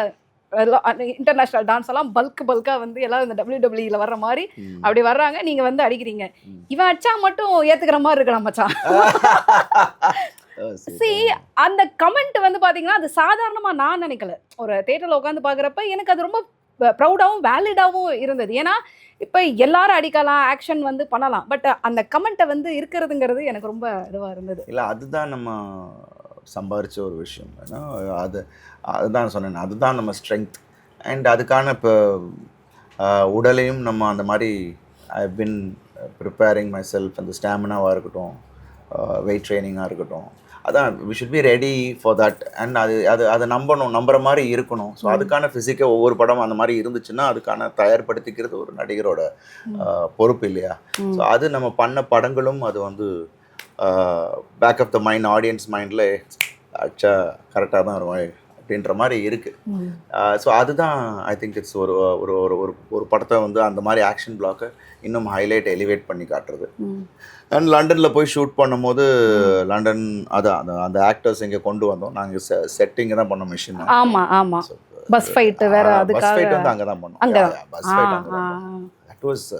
இன்டர்நேஷ்னல் டான்ஸ் எல்லாம் பல்காக வந்து எல்லாரும் இந்த WWE வர்ற மாதிரி அப்படி வர்றாங்க, நீங்கள் வந்து அடிக்கிறீங்க. இவன் அடிச்சா மட்டும் ஏற்றுக்கிற மாதிரி இருக்கலாம் மச்சான். அந்த கமெண்ட் வந்து பார்த்தீங்கன்னா அது சாதாரணமாக நான் நினைக்கல. ஒரு தேட்டரில் உட்காந்து பார்க்குறப்ப எனக்கு அது ரொம்ப ப்ரௌடாகவும் வேலிடாகவும் இருந்தது. ஏன்னா இப்போ எல்லாரும் அடிக்கலாம், ஆக்ஷன் வந்து பண்ணலாம், பட் அந்த கமெண்ட்டை வந்து இருக்கிறதுங்கிறது எனக்கு ரொம்ப இதுவாக இருந்தது. இல்லை அதுதான் நம்ம சம்பாரித்த ஒரு விஷயம். ஏன்னா அதுதான் சொன்னேன், அதுதான் நம்ம ஸ்ட்ரென்த். அண்ட் அதுக்கான இப்போ உடலையும் நம்ம அந்த மாதிரி I been preparing myself. அந்த ஸ்டாமினாவாக இருக்கட்டும், வெயிட் ட்ரைனிங்காக இருக்கட்டும், அதான் we should be ready for that. And அதை நம்புகிற மாதிரி இருக்கணும். ஸோ அதுக்கான ஃபிசிக்கை ஒவ்வொரு படம் அந்த மாதிரி இருந்துச்சுன்னா அதுக்கான தயார்படுத்திக்கிறது ஒரு நடிகரோட பொறுப்பு இல்லையா. ஸோ அது நம்ம பண்ண படங்களும் அது வந்து back of the mind, audience மைண்டில் ஆக்சுவலாக கரெக்டாக தான் இருக்கும். அப்படின்ற மாதிரி இருக்குது. ஸோ அதுதான் ஐ திங்க் இட்ஸ் ஒரு ஒரு ஒரு ஒரு ஒரு படத்தை வந்து அந்த மாதிரி ஆக்ஷன் பிளாக்கை இன்னும் ஹைலைட் எலிவேட் பண்ணி காட்டுறது. அண்ட் லண்டனில் போய் ஷூட் பண்ணும்போது லண்டன் அதான் அந்த ஆக்டர்ஸ் இங்கே கொண்டு வந்தோம். நாங்கள் செட்டிங் தான் பண்ணோம் மிஷின். ஆமாம் ஆமாம். பஸ் ஃபைட் வேற, பஸ் ஃபைட் வந்து அங்கே தான் பண்ணோம். பஸ் ஃபைட் அங்கே தான். தட் வாஸ்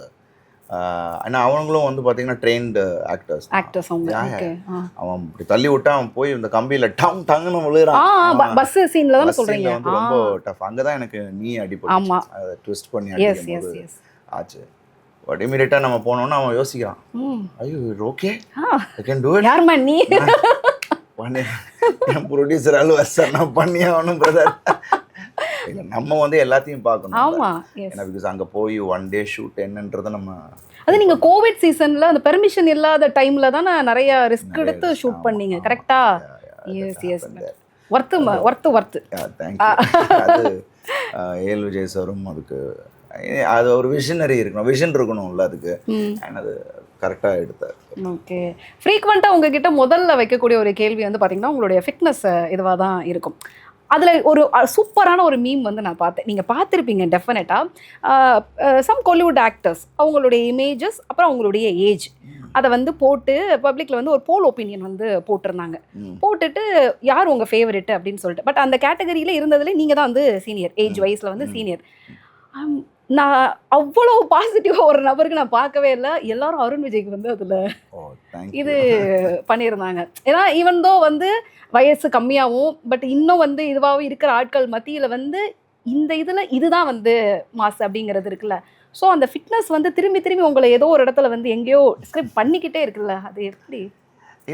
ஆனால் அவங்களும் வந்து பார்த்தீங்கன்னா ட்ரெயின்டு ஆக்டர்ஸ். அவன் இப்படி தள்ளி விட்டா அவன் போய் இந்த கம்பியில் டங்குன்னு விழுகிறான். பஸ் சீன்ல தான் சொல்றீங்க. வந்து ரொம்ப டஃப். அங்கே தான் எனக்கு நீ அடிப்படும், அதை ட்விஸ்ட் பண்ணி அடிக்கும்போது ஆச்சு. பட் இமீடியட்டாக நம்ம போனோம்னா அவன் யோசிக்கிறான், ஐயோ okay I can do it. யாருமா நீ? பண்ணி என் ப்ரொடியூசரால் சார் நான் பண்ணி ஆகணும் பிரதர். இல்லை நம்ம வந்து எல்லாத்தையும் பார்க்கணும். ஆமாம், ஏன்னா பிகாஸ் அங்கே போய் ஒன் டே ஷூட் என்னன்றதை நம்ம அது நீங்கள் கோவிட் சீசனில் அந்த பெர்மிஷன் இல்லாத டைமில் தானே நிறைய ரிஸ்க் எடுத்து ஷூட் பண்ணீங்க கரெக்டா? Yes yes. ஒர்த்து. தேங்க்யூ. அது ஏல் விஜய் சாரும் அதுக்கு அது ஒரு விஷன் இருக்கணும்ல அதுக்கு. அண்ட் அது கரெக்டாக எடுத்தார். ஓகே. ஃப்ரீக்வெண்ட்டாக உங்ககிட்ட முதல்ல வைக்கக்கூடிய ஒரு கேள்வி வந்து பார்த்தீங்கன்னா உங்களுடைய ஃபிட்னஸ் இதுவாக தான் இருக்கும். அதில் ஒரு சூப்பரான ஒரு மீம் வந்து நான் பார்த்தேன், நீங்கள் பார்த்துருப்பீங்க டெஃபினட்டாக. சம் கோலிவுட் ஆக்டர்ஸ் அவங்களுடைய இமேஜஸ் அப்புறம் அவங்களுடைய ஏஜ் அதை வந்து போட்டு பப்ளிக்கில் வந்து ஒரு போல் ஒப்பீனியன் வந்து போட்டிருந்தாங்க. போட்டுட்டு யார் உங்கள் ஃபேவரெட்டு அப்படின்னு சொல்லிட்டு. பட் அந்த கேட்டகரியில் இருந்ததுலேயே நீங்கள் தான் வந்து சீனியர், ஏஜ் வைஸில் வந்து சீனியர். நான் அவ்வளோ பாசிட்டிவாக ஒரு நபருக்கு நான் பார்க்கவே இல்லை. எல்லாரும் அருண் விஜய்க்கு வந்து அதில் இது பண்ணியிருந்தாங்க. ஏன்னா ஈவன் தோ வந்து வயசு கம்மியாகவும் பட் இன்னும் வந்து இதுவாகவும் இருக்கிற ஆட்கள் மத்தியில் வந்து இந்த இதில் இதுதான் வந்து மாசு அப்படிங்கிறது இருக்குல்ல. ஸோ அந்த ஃபிட்னஸ் வந்து திரும்பி உங்களை ஏதோ ஒரு இடத்துல வந்து எங்கேயோ ஸ்கிரிப்ட் பண்ணிக்கிட்டே இருக்குல்ல, அது எப்படி?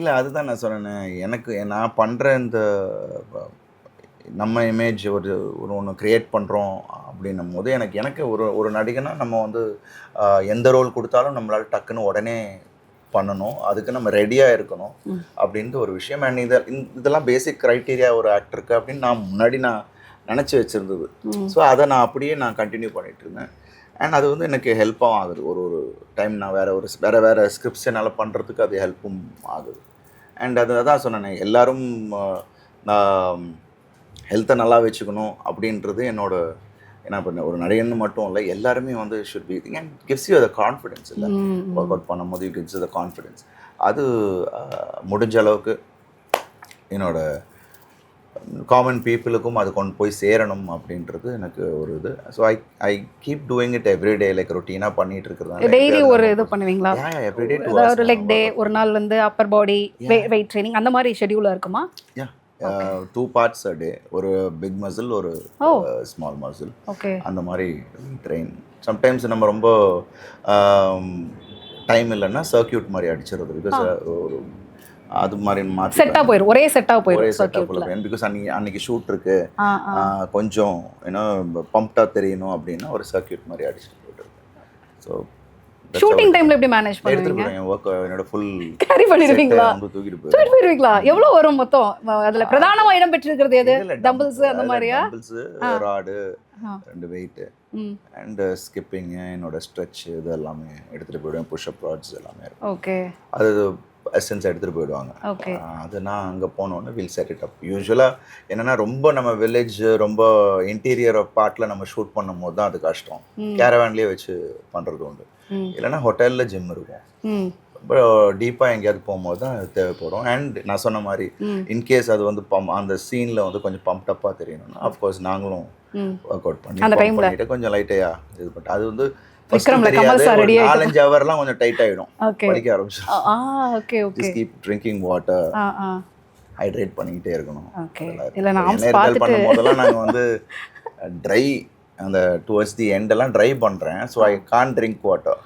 இல்லை அதுதான் நான் சொன்னேன். எனக்கு நான் பண்ணுற இந்த நம்ம இமேஜ் ஒரு ஒன்று க்ரியேட் பண்ணுறோம் அப்படின்னும் போது எனக்கு ஒரு நடிகனா நம்ம வந்து எந்த ரோல் கொடுத்தாலும் நம்மளால் டக்குன்னு உடனே பண்ணணும், அதுக்கு நம்ம ரெடியாக இருக்கணும் அப்படின்ட்டு ஒரு விஷயம். அண்ட் இதெல்லாம் பேசிக் க்ரைட்டீரியா ஒரு ஆக்டருக்கு அப்படின்னு நான் முன்னாடி நினச்சி வச்சுருந்தது. ஸோ அதை நான் அப்படியே கண்டினியூ பண்ணிகிட்டு இருந்தேன். அண்ட் அது வந்து எனக்கு ஹெல்ப்பாகவும் ஆகுது. ஒரு டைம் நான் வேறு ஸ்கிரிப்ட்ஸ் என்னால் பண்ணுறதுக்கு அது ஹெல்ப்பும் ஆகுது. அண்ட் அதான் சொன்னேன், எல்லோரும் ஹெல்த்தை நல்லா வச்சுக்கணும் அப்படின்றது என்ன பண்ண ஒரு நடிகன்னு மட்டும் இல்லை, எல்லாருமே வந்து should be thing and gives you the confidence. இல்லை ஒர்க் அவுட் பண்ணும்போது யூ கிவ்ஸ் த கான்ஃபிடென்ஸ். அது முடிஞ்ச அளவுக்கு என்னோட காமன் பீப்புளுக்கும் அது கொண்டு போய் சேரணும் அப்படின்றது எனக்கு ஒரு இது. So I keep doing it everyday, like ரொட்டீனாக பண்ணிட்டு இருக்கிறது. டெய்லி ஒரு இது பண்ணுவீங்களா? எவ்ரிடே ஒரு லெக் டே, ஒரு நாள் வந்து அப்பர் பாடி வெயிட் ட்ரைனிங் அந்த மாதிரி ஷெட்யூலாக இருக்குமா? 2 parts a day, ஒரு பிக் மசில் ஒரு ஸ்மால் மசில், அந்த மாதிரி ட்ரெயின். சம்டைம்ஸ் நம்ம ரொம்ப டைம் இல்லைன்னா சர்க்கியூட் மாதிரி அடிச்சிடுறது. பிகாஸ் ஒரு அது மாதிரி மாற்றி செட்டாக போயிடும், ஒரே செட்டாக போயிடும். பிகாஸ் அன்னைக்கு ஷூட் இருக்கு, கொஞ்சம் ஏன்னா பம்ப்டாக தெரியணும் அப்படின்னா ஒரு சர்க்கியூட் மாதிரி அடிச்சுட்டு போயிட்டு. ஸோ ஷூட்டிங் டைம்ல எப்படி மேனேஜ் பண்ணுவீங்க? என்னோட ஃபுல் கேரி பண்ணிடுவீங்களா? தூக்கிட்டு போயிருவீங்களா? எவ்வளவு வரும் மொத்தம்? அதுல பிரதானமா இடம் பெற்றிருக்கிறது எது? டம்பிள்ஸ் அந்த மாதிரியா? Dumbbells, rod, 2 weight and skipping, என்னோட ஸ்ட்ரெச் இது எல்லாமே எடுத்துட்டு போயிடுவேன். புஷ் அப் ராட்ஸ் எல்லாமே இருக்கும். ஓகே. அது எசன்ஸ் எடுத்துகிட்டு போயிடுவாங்க. அது நான் அங்கே போனோன்னு வில் செட் இட் அப். யூஸ்வலாக என்னென்னா ரொம்ப நம்ம வில்லேஜ் ரொம்ப இன்டீரியர் பார்ட்டில் நம்ம ஷூட் பண்ணும் போது தான் அது கஷ்டம். கேரவேன்லேயே வச்சு பண்ணுறது உண்டு. இல்லைன்னா ஹோட்டலில் ஜிம் இருக்கும். ரொம்ப டீப்பாக எங்கேயாவது போகும்போது தான் தேவைப்படும். அண்ட் நான் சொன்ன மாதிரி இன்கேஸ் அது வந்து அந்த சீனில் வந்து கொஞ்சம் பம்ப்டப்பாக தெரியணும்னா அஃப்கோர்ஸ் நாங்களும் ஒர்க் அவுட் பண்ணிட்டு கொஞ்சம் லைட்டாக இது பண்ணிட்டு அது வந்து 4-5 ஹவர்லாம் கொஞ்சம் டைட் ஆகிடும், படிக்க ஆரம்பிச்சிடும். கீப் ட்ரிங்கிங் வாட்டர், ஹைட்ரேட் பண்ணிக்கிட்டே இருக்கணும். பண்ணும் போதெல்லாம் நாங்கள் வந்து ட்ரை அந்த டுவர்ட்ஸ் தி எண்டெல்லாம் ட்ரை பண்ணுறேன். So I can drink water.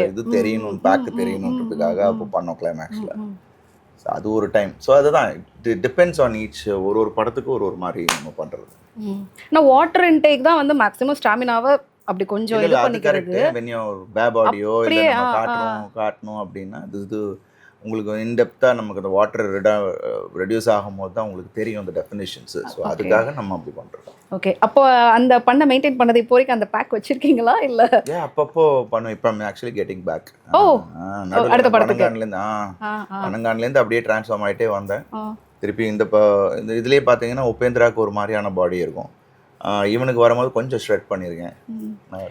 இது தெரியணும், பேக்கு தெரியணுன்றதுக்காக அப்போ பண்ணோம் கிளைமேக்ஸில். ஸோ அது ஒரு டைம். ஸோ அதுதான் இட் டிபெண்ட்ஸ் ஆன் ஈச். ஒரு படத்துக்கு ஒரு மாதிரி நம்ம பண்ணுறது. நான் வாட்டர் இன்டேக் தான் வந்து மேக்ஸிமம் ஸ்டாமினாவை அப்படி கொஞ்சம் இது பண்ணிக்கிறது. வென்யூ பேபாடியோ இல்லை நம்ம காட்டணும் அப்படின்னா இது உங்களுக்கு இன்டெப்த்தாக நமக்கு அந்த வாட்டர் ரெடியூஸ் ஆகும்போது தான் உங்களுக்கு தெரியும் அந்த டெஃபினிஷன்ஸு. ஸோ அதுக்காக நம்ம அப்படி பண்ணுறோம். ஓகே. அப்போ அந்த மெயின்டைன் பண்ணது இப்போ வரைக்கும் அந்த பேக் வச்சிருக்கீங்களா இல்லை? அப்பப்போ பண்ணுவோம். இப்போ ஆக்சுவலி கெட்டிங் பேக். அடுத்த படத்துக்கு பனங்கான்லேருந்து அப்படியே ட்ரான்ஸ்ஃபார்ம் ஆகிட்டே வந்தேன். திருப்பி இந்த இதுலேயே பார்த்தீங்கன்னா உபேந்திராவுக்கு ஒரு மாதிரியான பாடி இருக்கும். இவனுக்கு வரும்போது கொஞ்சம் ஷ்ரெட் பண்ணியிருக்கேன்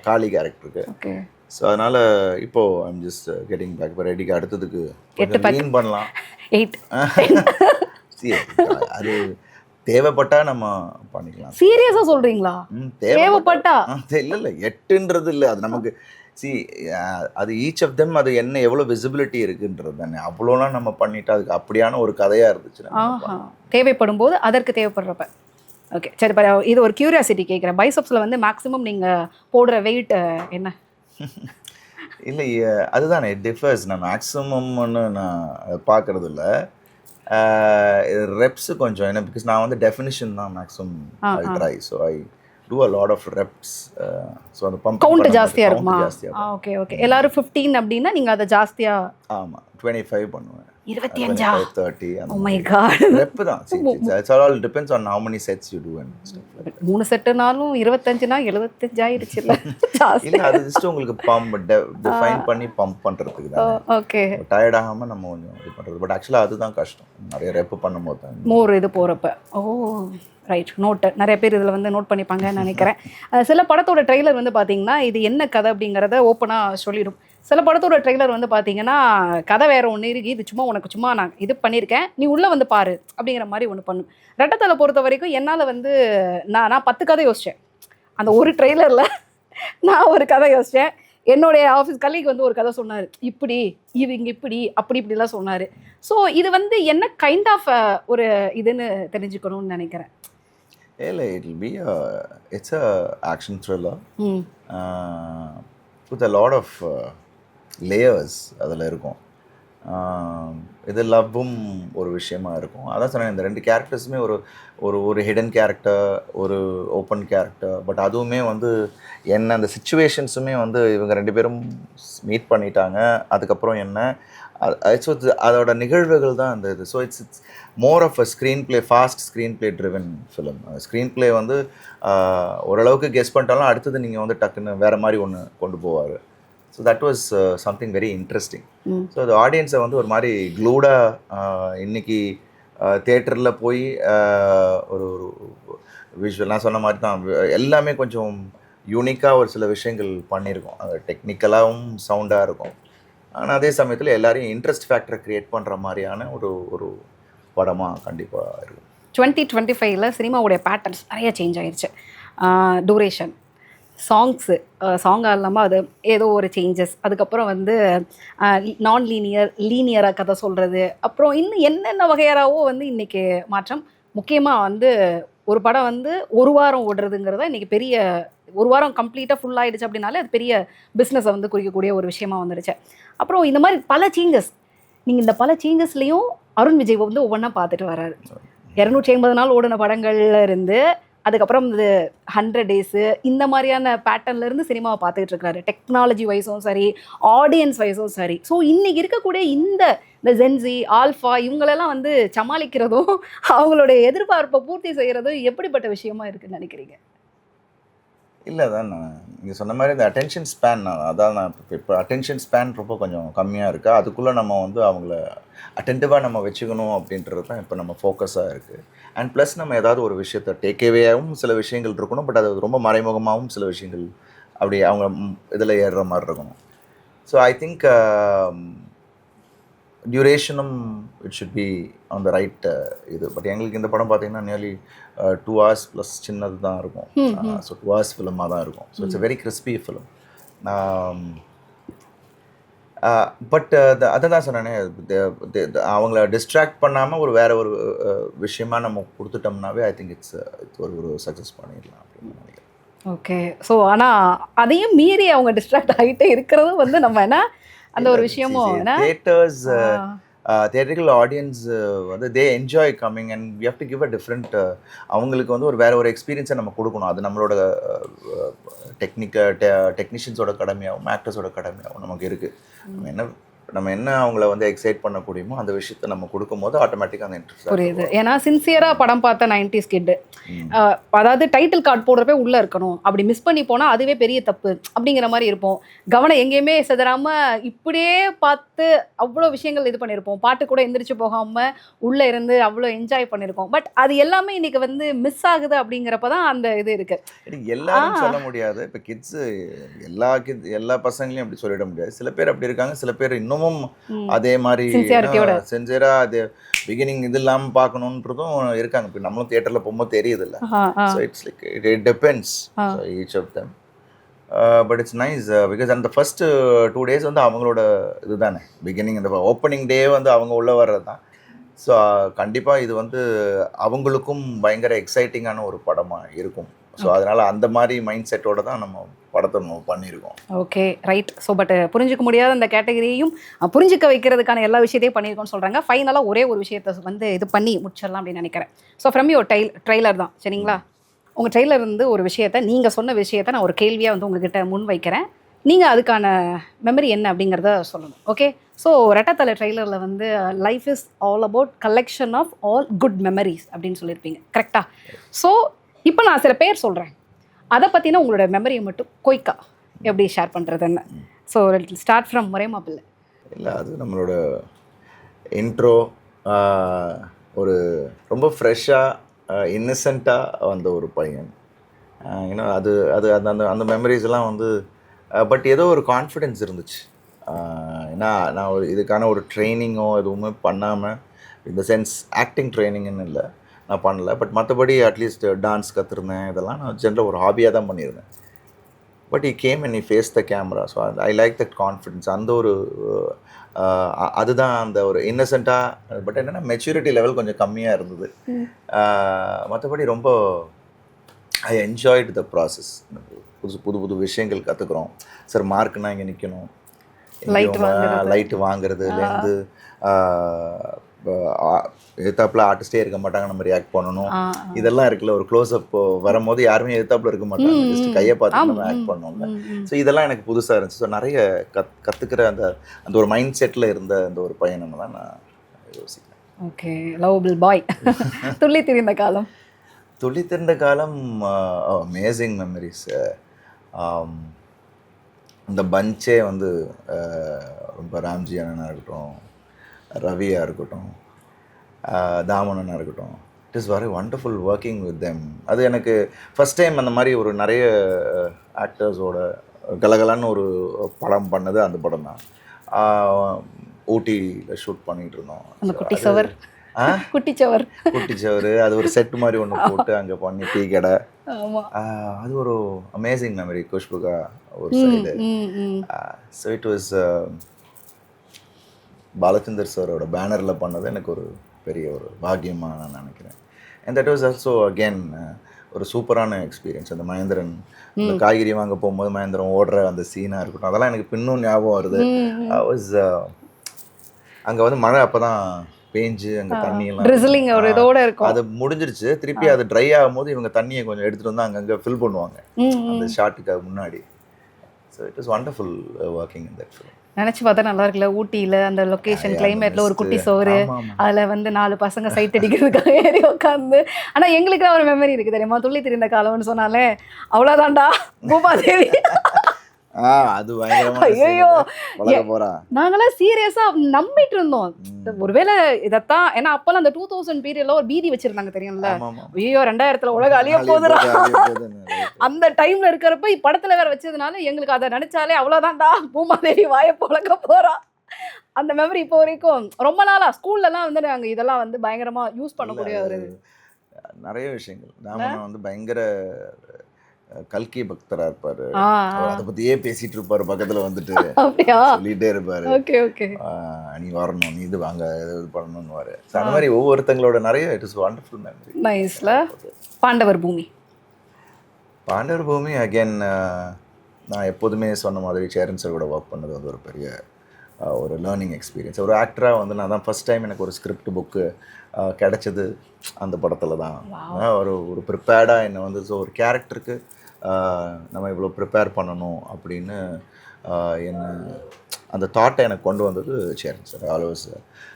காளி கேரக்டருக்கு. ஓகே. ஸோ அதனால் இப்போது ஐம் ஜஸ்ட் கெட்டிங் பேக். இப்போ ரெடிக்கு அடுத்ததுக்கு க்ளீன் பண்ணலாம். 8 அது தேவைப்பட்டா நம்ம பண்ணிக்கலாம். சீரியஸா சொல்றீங்களா? தேவைப்பட்டா இல்லை 8ன்றது இல்லை, அது நமக்கு அது ஈச் ஆஃப் தெம் அது என்ன எவ்வளோ விசிபிலிட்டி இருக்குன்றது தானே. அவ்வளோலாம் நம்ம பண்ணிட்டா அதுக்கு அப்படியான ஒரு கதையாக இருந்துச்சுன்னா தேவைப்படும் போது அதற்கு தேவைப்படுறப்ப. ஓகே சரி, இது ஒரு கியூரியாசிட்டி கேட்குறேன். பைசப்ஸில் வந்து மேக்ஸிமம் நீங்கள் போடுற வெயிட் என்ன? இல்லை அதுதானே இட் டிஃபர்ஸ். நான் மேக்ஸிமம்னு நான் பார்க்குறது இல்லை, ரெப்ஸு கொஞ்சம் என்ன, பிகாஸ் நான் வந்து டெஃபினிஷன் தான் maximum I try. So I do a lot of reps. So அந்த பம்ப் கவுண்ட் ஜாஸ்தியாக இருக்குமா? Okay okay. எல்லாரும் 15 அப்படின்னா நீங்கள் அதை ஜாஸ்தியாக? ஆமாம் 25 பண்ணுவேன். 25 30. Oh my god. ரெப் தான். It's all depends on how many sets you do and stuff like that. 3 செட்டுனாலும் 25னா 75 ஆயிடுச்சு இல்ல? இல்ல அது ஜஸ்ட் உங்களுக்கு பம்ப் டிஃபைன் பண்ணி பம்ப் பண்றதுக்கு தான். ஓகே. டயர்ட் ஆகாம நம்ம கொஞ்சம் இது பண்றது. பட் ஆக்சுவலா அதுதான் கஷ்டம் நிறைய ரெப் பண்ணும்போது தான். மோர் இது போறப்ப. ஓ ரைட். நோட்டு நிறைய பேர் இதில் வந்து நோட் பண்ணிப்பாங்கன்னு நினைக்கிறேன். சில படத்தோட ட்ரெய்லர் வந்து பார்த்தீங்கன்னா இது என்ன கதை அப்படிங்கிறத ஓப்பனாக சொல்லிடும். சில படத்தோட ட்ரெய்லர் வந்து பார்த்தீங்கன்னா கதை வேறு ஒன்று இருக்கு, இது சும்மா உனக்கு சும்மா நான் இது பண்ணியிருக்கேன், நீ உள்ளே வந்து பாரு அப்படிங்கிற மாதிரி ஒன்று பண்ணும். ரெட்டத்தலை பொறுத்த வரைக்கும் என்னால் வந்து நான் 10 கதை யோசித்தேன். அந்த ஒரு ட்ரெய்லரில் நான் ஒரு கதை யோசித்தேன். என்னுடைய ஆஃபீஸ் கலீக் வந்து ஒரு கதை சொன்னார், இப்படி இவங்க இப்படி அப்படி இப்படிலாம் சொன்னார். ஸோ இது வந்து என்ன கைண்ட் ஆஃப் ஒரு இதுன்னு தெரிஞ்சுக்கணும்னு நினைக்கிறேன். இல்லை it's a action thriller with a lot of layers அதில் இருக்கும். இது லவ்வும் ஒரு விஷயமா இருக்கும். அதான் சொன்னேன், இந்த 2 கேரக்டர்ஸுமே ஒரு ஹிடன் கேரக்டர், ஒரு ஓப்பன் கேரக்டர். பட் அதுவுமே வந்து என்ன அந்த சிச்சுவேஷன்ஸுமே வந்து இவங்க 2 பேரும் மீட் பண்ணிட்டாங்க, அதுக்கப்புறம் என்ன ஸோ அதோட நிகழ்வுகள் தான் அந்த இது. So it's more of a screenplay, fast screenplay driven film. Screenplay வந்து ஓரளவுக்கு கெஸ் பண்ணிட்டாலும் அடுத்தது நீங்கள் வந்து டக்குன்னு வேறு மாதிரி ஒன்று கொண்டு போவார். So that was something very interesting. So அது ஆடியன்ஸை வந்து ஒரு மாதிரி க்ளூடாக இன்னைக்கு தேட்டரில் போய் ஒரு விஷுவல்லாம் சொன்ன மாதிரி தான் எல்லாமே கொஞ்சம் யூனிக்காக ஒரு சில விஷயங்கள் பண்ணியிருக்கோம். அது டெக்னிக்கலாகவும் சவுண்டாக இருக்கும், ஆனால் அதே சமயத்தில் எல்லாரையும் இன்ட்ரெஸ்ட் ஃபேக்டரை க்ரியேட் பண்ணுற மாதிரியான ஒரு படமாக கண்டிப்பாக இருக்கும். 2025 சினிமாவுடைய பேட்டர்ன்ஸ் நிறைய சேஞ்ச் ஆயிடுச்சு. டூரேஷன், சாங்காக இல்லாமல் அது ஏதோ ஒரு சேஞ்சஸ், அதுக்கப்புறம் வந்து லீனியராக கதை சொல்கிறது, அப்புறம் இன்னும் என்னென்ன வகையாராவோ வந்து இன்றைக்கி மாற்றம். முக்கியமாக வந்து ஒரு படம் வந்து ஒரு வாரம் ஓடுறதுங்கிறத இன்றைக்கி பெரிய, ஒரு வாரம் கம்ப்ளீட்டாக ஃபுல் ஆகிடுச்சு அப்படின்னாலே அது பெரிய பிஸ்னஸை வந்து குறிக்கக்கூடிய ஒரு விஷயமா வந்துடுச்சு. அப்புறம் இந்த மாதிரி பல சேஞ்சஸ், நீங்கள் இந்த பல சேஞ்சஸ்லேயும் அருண் விஜய் வந்து ஒவ்வொன்றா பார்த்துட்டு வர்றாரு. 280 நாள் ஓடின படங்கள்ல இருந்து அதுக்கப்புறம் இது 100 டேஸு இந்த மாதிரியான பேட்டர்ன்லேருந்து சினிமாவை பார்த்துக்கிட்டு இருக்காரு. டெக்னாலஜி வைஸும் சரி, ஆடியன்ஸ் வைஸும் சரி. ஸோ இன்றைக்கி இருக்கக்கூடிய இந்த ஜென்சி, ஆல்ஃபா இவங்களெல்லாம் வந்து சமாளிக்கிறதும் அவங்களுடைய எதிர்பார்ப்பை பூர்த்தி செய்கிறதும் எப்படிப்பட்ட விஷயமா இருக்குன்னு நினைக்கிறீங்க? இல்லை அதான் நீங்கள் சொன்ன மாதிரி இந்த அட்டென்ஷன் ஸ்பேன், அதான் நான் இப்போ அட்டென்ஷன் ஸ்பேன் ரொம்ப கொஞ்சம் கம்மியாக இருக்கா, அதுக்குள்ளே நம்ம வந்து அவங்கள அட்டென்டிவாக நம்ம வச்சுக்கணும் அப்படின்றது தான் இப்போ நம்ம ஃபோக்கஸாக இருக்குது. அண்ட் ப்ளஸ் நம்ம ஏதாவது ஒரு விஷயத்தை டேக்அவேயாகவும் சில விஷயங்கள் இருக்கணும், பட் அது ரொம்ப மறைமுகமாகவும் சில விஷயங்கள் அப்படி அவங்க இதில் ஏறுற மாதிரி இருக்கணும். ஸோ ஐ திங்க் டியூரேஷனும் it should be on the right இது. பட் எங்களுக்கு இந்த படம் பார்த்தீங்கன்னா நியர்லி 2 hours ப்ளஸ் சின்னது தான் இருக்கும். ஸோ 2 hours ஃபிலிமாக தான் இருக்கும். So it's a very crispy film. But அதை தான் சொன்னேனே, அவங்கள டிஸ்ட்ராக்ட் பண்ணாமல் ஒரு வேறு ஒரு விஷயமா நம்ம கொடுத்துட்டோம்னாவே ஐ திங்க் இட்ஸ் ஒரு சக்ஸஸ் பண்ணிடலாம் அப்படின்னு நினைக்கிறேன். ஓகே. ஸோ ஆனால் அதையும் மீறி அவங்க டிஸ்ட்ராக்ட் ஆகிட்டே இருக்கிறதும் வந்து நம்ம என்ன அந்த ஒரு விஷயமும் தியேட்டரிக்கல் ஆடியன்ஸ் வந்து they enjoy coming and we have to give a different, அவங்களுக்கு வந்து ஒரு வேறு ஒரு எக்ஸ்பீரியன்ஸை நம்ம கொடுக்கணும். அது நம்மளோட டெக்னிஷியன்ஸோட கடமையாகவும் ஆக்டர்ஸோட கடமையாகவும் நமக்கு இருக்குது. நம்ம என்ன நம்ம என்ன அவங்கள வந்து எக்ஸைட் பண்ண முடியுமோ அந்த விஷயத்த நம்ம கொடுக்கும்போது ஆட்டோமேட்டிக்காக அந்த இன்ட்ரெஸ்ட் புரியுது. ஏன்னா சின்சியரா படம் பார்த்த 90s கிட். அதாவது டைட்டில் கார்டு போடுறப்ப உள்ள இருக்கணும். அப்படி மிஸ் பண்ணி போனா அதுவே பெரிய தப்பு அப்படிங்கிற மாதிரி இருப்போம். கவனம் எங்கேயுமே சிதறாம இப்படியே பார்த்து அவ்வளோ விஷயங்கள் இது பண்ணியிருப்போம். பாட்டு கூட எந்திரிச்சு போகாம உள்ள இருந்து அவ்வளோ என்ஜாய் பண்ணியிருக்கோம். பட் அது எல்லாமே இன்னைக்கு வந்து மிஸ் ஆகுது அப்படிங்கிறப்ப தான் அந்த இது இருக்கு. எல்லாரும் சொல்ல முடியாது. இப்போ எல்லா பசங்களையும் அப்படி சொல்லிட முடியாது. சில பேர் அப்படி இருக்காங்க, சில பேர் இன்னமும் அதே மாதிரி சின்சியரா அது பிகினிங் இது இல்லாமல் பார்க்கணுன்றதும் இருக்காங்க. இப்போ நம்மளும் தியேட்டரில் போகும்போது தெரியுது இல்லை. So it's like it depends each of them. But it's nice because அந்த ஃபர்ஸ்ட் 2 days வந்து அவங்களோட இதுதானே பிகினிங். இந்த ஓப்பனிங் டே வந்து அவங்க உள்ளே வர்றது தான். ஸோ கண்டிப்பாக இது வந்து அவங்களுக்கும் பயங்கர எக்ஸைட்டிங்கான ஒரு படமாக இருக்கும். ஸோ அதனால் அந்த மாதிரி மைண்ட் செட்டோட தான் நம்ம படத்தை நம்ம பண்ணியிருக்கோம். Okay, right. ஸோ பட் புரிஞ்சிக்க முடியாத அந்த கேட்டகரியையும் புரிஞ்சிக்க வைக்கிறதுக்கான எல்லா விஷயத்தையும் பண்ணியிருக்கோம்னு சொல்கிறாங்க. ஃபைனலாக ஒரே ஒரு விஷயத்தை வந்து இது பண்ணி முடிச்சிடலாம் அப்படின்னு நினைக்கிறேன். ஸோ ஃப்ரம் யுவர் ட்ரெய்லர் தான் சரிங்களா? உங்கள் ட்ரெய்லர் இருந்து ஒரு விஷயத்தை நீங்கள் சொன்ன விஷயத்தை நான் ஒரு கேள்வியாக வந்து உங்ககிட்ட முன் வைக்கிறேன். நீங்கள் அதுக்கான மெமரி என்ன அப்படிங்கிறத சொல்லணும். ஓகே, ஸோ ரெட்டத்தலை ட்ரெய்லரில் வந்து life is all about collection of all good memories அப்படின்னு சொல்லியிருப்பீங்க, கரெக்டாக? ஸோ இப்போ நான் சில பேர் சொல்கிறேன், அதை பற்றினா உங்களோட மெமரியை மட்டும் குயிக்கா எப்படி ஷேர் பண்ணுறதுன்னு. ஸோ ஸ்டார்ட் ஃப்ரம் ஒரே மாப்பிள்ளை. இல்லை, அது நம்மளோட இன்ட்ரோ ஒரு ரொம்ப ஃப்ரெஷ்ஷாக இன்னசென்ட்டாக வந்த ஒரு பையன். ஏன்னா அது அது அந்த அந்த அந்த மெமரிஸ்லாம் வந்து பட் ஏதோ ஒரு கான்ஃபிடென்ஸ் இருந்துச்சு. ஏன்னா நான் இதுக்கான ஒரு ட்ரைனிங்கோ எதுவுமே பண்ணாமல், இந்த சென்ஸ் ஆக்டிங் ட்ரைனிங்னு இல்லை, நான் பண்ணல. பட் மற்றபடி அட்லீஸ்ட் டான்ஸ் கற்றுருந்தேன். இதெல்லாம் நான் ஜென்ரலாக ஒரு ஹாபியாக தான் பண்ணியிருந்தேன். But I came and I face the camera. So I like that confidence. அந்த ஒரு அதுதான் அந்த ஒரு இன்னசென்ட்டாக. பட் என்னென்னா மெச்சூரிட்டி லெவல் கொஞ்சம் கம்மியாக இருந்தது. மற்றபடி ரொம்ப ஐ என்ஜாய்டு த ப்ராசஸ். புது புது விஷயங்கள் கற்றுக்குறோம். சார் மார்க்குனா இங்கே நிற்கணும், லைட்டு வாங்குறதுலேருந்து எதிர்த்தாப்புல ஆர்டிஸ்டே இருக்க மாட்டாங்க, நம்ம ரியாக்ட் பண்ணணும், இதெல்லாம் இருக்குல்ல. ஒரு க்ளோஸ்அப் வரும்போது யாருமே எதிர்த்தாப்புல இருக்க மாட்டாங்க, ஜஸ்ட் கையை பார்த்து நம்ம ஆக்ட் பண்ணோம்ல. ஸோ இதெல்லாம் எனக்கு புதுசாக இருந்துச்சு. ஸோ நிறைய கற்றுக்கிற அந்த ஒரு மைண்ட் செட்டில் இருந்த அந்த ஒரு பயணம் தான் நான் யோசிக்கிறேன். ஓகே, லவபிள் பாய். துள்ளி திரிந்த காலம். துள்ளி திரிந்த காலம் அமேசிங் மெமரிஸ். இந்த பஞ்சே வந்து ரொம்ப ராம்ஜி அண்ணனாக இருக்கட்டும், ரவியாக இருக்கட்டும், தாமனனாக இருக்கட்டும், it is very wonderful working with them. அது எனக்கு ஃபஸ்ட் டைம் அந்த மாதிரி ஒரு நிறைய ஆக்டர்ஸோட கலகலான்னு ஒரு படம் பண்ணது அந்த படம் தான். ஊட்டியில் ஷூட் பண்ணிகிட்டு இருந்தோம். அந்த குட்டிச்சவர் அது ஒரு செட் மாதிரி ஒன்று போட்டு அங்கே பண்ணி டீ கடை. அது ஒரு அமேசிங் மெமரி. குஷ்புகா ஒரு side. So it was Balachander சாரோட பேனரில் பண்ணது எனக்கு ஒரு பெரிய ஒரு பாக்கியமாக நான் நினைக்கிறேன். And that was also again ஒரு சூப்பரான எக்ஸ்பீரியன்ஸ். அந்த மகேந்திரன் அந்த காய்கறி வாங்க போகும்போது மகேந்திரன் ஓடுற அந்த சீனாக இருக்கட்டும், அதெல்லாம் எனக்கு இன்னும் ஞாபகம் வருது. வாஸ் அங்கே வந்து மழை அப்போ தான் பேஞ்சு அங்கே தண்ணியெல்லாம் அது முடிஞ்சிருச்சு. திருப்பி அது ட்ரை ஆகும்போது இவங்க தண்ணியை கொஞ்சம் எடுத்துகிட்டு வந்து அங்கங்கே ஃபில் பண்ணுவாங்க அந்த ஷாட்டுக்கு முன்னாடி. So it is wonderful working in that film. நினச்சி பார்த்தா நல்லா இருக்குல்ல, ஊட்டியில் அந்த லொக்கேஷன் கிளைமேட்டில் ஒரு குட்டி சோறு, அதில் வந்து 4 பசங்க சைட் அடிக்கிறதுக்காக ஏறி உட்காந்து. ஆனால் எங்களுக்கு ஒரு மெமரி இருக்குது தெரியுமா, துள்ளி திரிந்த காலம்னு சொன்னாலே அவ்வளோதான்டா பூமாதேவி. அது ஐயோ, நாங்களாம் சீரியஸா நம்பிட்டு இருந்தோம் ஒருவேளை இதைத்தான். ஏன்னா அப்பெல்லாம் அந்த 2000 பீரியட்ல ஒரு பீதி வச்சிருந்தாங்க தெரியும்ல, ஐயோ 2000 உலக அழிய போதுடா. அந்த டைம்ல இருக்கிறப்ப படத்துல வேற வச்சதுனால எங்களுக்கு அதை நினைச்சாலே அவ்வளவுதான்டா பூமாதேவி வாயை பொழக்க போறா. அந்த மெமரி இப்போ வரைக்கும் ரொம்ப நாளா ஸ்கூல்லலாம் வந்து நாங்கள் இதெல்லாம் வந்து பயங்கரமா யூஸ் பண்ணக்கூடிய ஒரு நிறைய விஷயங்கள். நாம வந்து பயங்கர கல்கி பக்தரா இருப்பாரு. அதை பத்தியே பேசிட்டு இருப்பாரு, பக்கத்துல வந்துட்டு சொல்லிட்டே இருப்பாரு, நீ வரணும், நீ இது வாங்க, இது பண்ணணும்னு வாரு. அந்த மாதிரி ஒவ்வொருத்தங்களோட நிறைய இட் இஸ் வண்டர்ஃபுல் மெமரி. நைஸ்ல. பாண்டவர் பூமி அகேன் நான் எப்போதுமே சொன்ன மாதிரி சேரன் சார் கூட ஒர்க் பண்ணது வந்து ஒரு பெரிய ஒரு லேர்னிங் எக்ஸ்பீரியன்ஸ். ஒரு ஆக்டராக வந்து நான் தான் ஃபஸ்ட் டைம் எனக்கு ஒரு ஸ்கிரிப்ட் புக்கு கிடச்சது அந்த படத்தில் தான். ஒரு ப்ரிப்பேர்டாக என்னை வந்து ஸோ ஒரு கேரக்டருக்கு நம்ம இவ்வளோ ப்ரிப்பேர் பண்ணணும் அப்படின்னு என்னை அந்த தாட்டை எனக்கு கொண்டு வந்தது Cheran sir. Always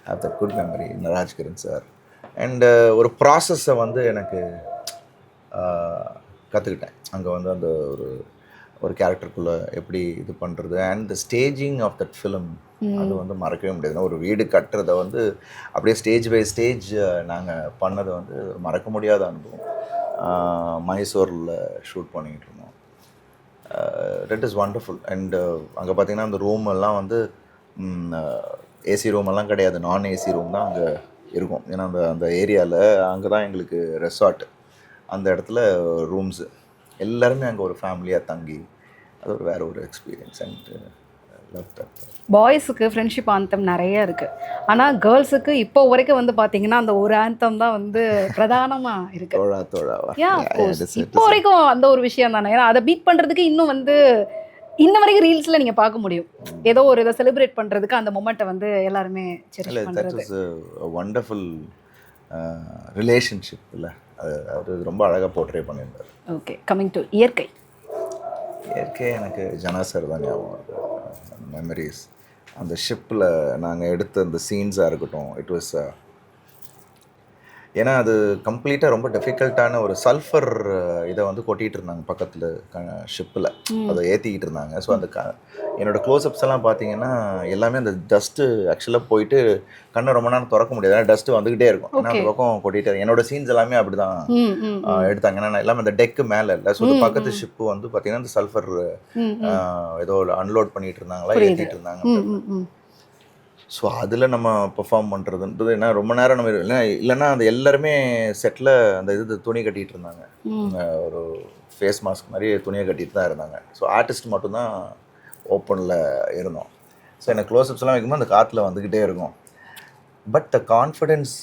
have that good memory. Rajkiran sir. And ஒரு ப்ராசஸை வந்து எனக்கு கற்றுக்கிட்டேன். அங்கே வந்து அந்த ஒரு கேரக்டருக்குள்ளே எப்படி இது பண்ணுறது and the staging of that film அது வந்து மறக்கவே முடியாது. ஒரு வீடு கட்டுறதை வந்து அப்படியே ஸ்டேஜ் பை ஸ்டேஜ் நாங்கள் பண்ணதை வந்து மறக்க முடியாத அனுபவம். மைசூரில் ஷூட் பண்ணிக்கிட்டு இருந்தோம். That is wonderful. அண்டு அங்கே பார்த்திங்கன்னா அந்த ரூம் எல்லாம் வந்து ஏசி ரூம் எல்லாம் கிடையாது, நான் ஏசி ரூம் தான் அங்கே இருக்கும். ஏன்னா அந்த ஏரியாவில் அங்கே தான் எங்களுக்கு ரெசார்ட், அந்த இடத்துல ரூம்ஸு எல்லாருமே அங்கே ஒரு ஃபேமிலியாக தங்கி அது ஒரு வேறு ஒரு எக்ஸ்பீரியன்ஸ். And love that. பாய்ஸுக்கு ஃப்ரெண்ட்ஷிப் ஆந்தம் நிறைய இருக்குது, ஆனால் கேர்ள்ஸுக்கு இப்போ வரைக்கும் வந்து பார்த்தீங்கன்னா அந்த ஒரு ஆந்தம் தான் வந்து பிரதானமாக இருக்குது. தோழாவா இப்போ வரைக்கும் அந்த ஒரு விஷயம் தானே. ஏன்னா அதை பீட் பண்ணுறதுக்கு இன்னும் வந்து இன்ன வரைக்கும் ரீல்ஸில் நீங்கள் பார்க்க முடியும். ஏதோ ஒரு இதை செலிப்ரேட் பண்ணுறதுக்கு அந்த மொமெண்ட்டை வந்து எல்லாருமே செரிஷ் பண்ணுறது. தட் இஸ் வண்டர்ஃபுல் ரிலேஷன்ஷிப் இல்லை, அது ரொம்ப அழகாக போர்ட்ரே பண்ணியிருந்தார். ஓகே, கம்மிங் டு இயற்கை. இயற்கை எனக்கு ஜனா சார் தான் ஞாபகம் இருக்கு. மெமரிஸ் அந்த ஷிப்பில் நாங்கள் எடுத்த அந்த சீன்ஸாக இருக்கட்டும், இட் வாஸ் ஏன்னா அது கம்ப்ளீட்டாக ரொம்ப டிஃபிகல்ட்டான ஒரு சல்ஃபர் இதை வந்து கொட்டிகிட்டு இருந்தாங்க பக்கத்தில் ஷிப்பில், அதை ஏற்றிக்கிட்டு இருந்தாங்க. ஸோ அந்த என்னோடய க்ளோஸ்அப்ஸ் எல்லாம் பார்த்தீங்கன்னா எல்லாமே அந்த டஸ்ட்டு ஆக்சுவலாக போயிட்டு கண்ணை ரொம்ப நேரம் திறக்க முடியாது, ஏன்னா டஸ்ட்டு வந்துக்கிட்டே இருக்கும். ஏன்னா அந்த பக்கம் கொட்டிகிட்டே என்னோடய சீன்ஸ் எல்லாமே அப்படி தான் எடுத்தாங்க. ஏன்னா எல்லாமே அந்த டெக்கு மேலே இல்லை. ஸோ பக்கத்து ஷிப்பு வந்து பார்த்தீங்கன்னா அந்த சல்ஃபர் ஏதோ அன்லோட் பண்ணிகிட்டு இருந்தாங்களா, ஏற்றிட்டு இருந்தாங்க. ஸோ அதில் நம்ம பெர்ஃபார்ம் பண்ணுறதுன்றது ஏன்னா ரொம்ப நேரம் நம்ம இல்லைன்னா அந்த எல்லாருமே செட்டில் அந்த துணி கட்டிகிட்டு இருந்தாங்க, ஒரு ஃபேஸ் மாஸ்க் மாதிரி துணியை கட்டிட்டு தான் இருந்தாங்க. ஸோ ஆர்டிஸ்ட் மட்டும்தான் ஓப்பனில் இருந்தோம். ஸோ எனக்கு க்ளோஸ்அப்ஸ்லாம் வைக்கும்போது அந்த காற்றுல வந்துக்கிட்டே இருக்கும். But the confidence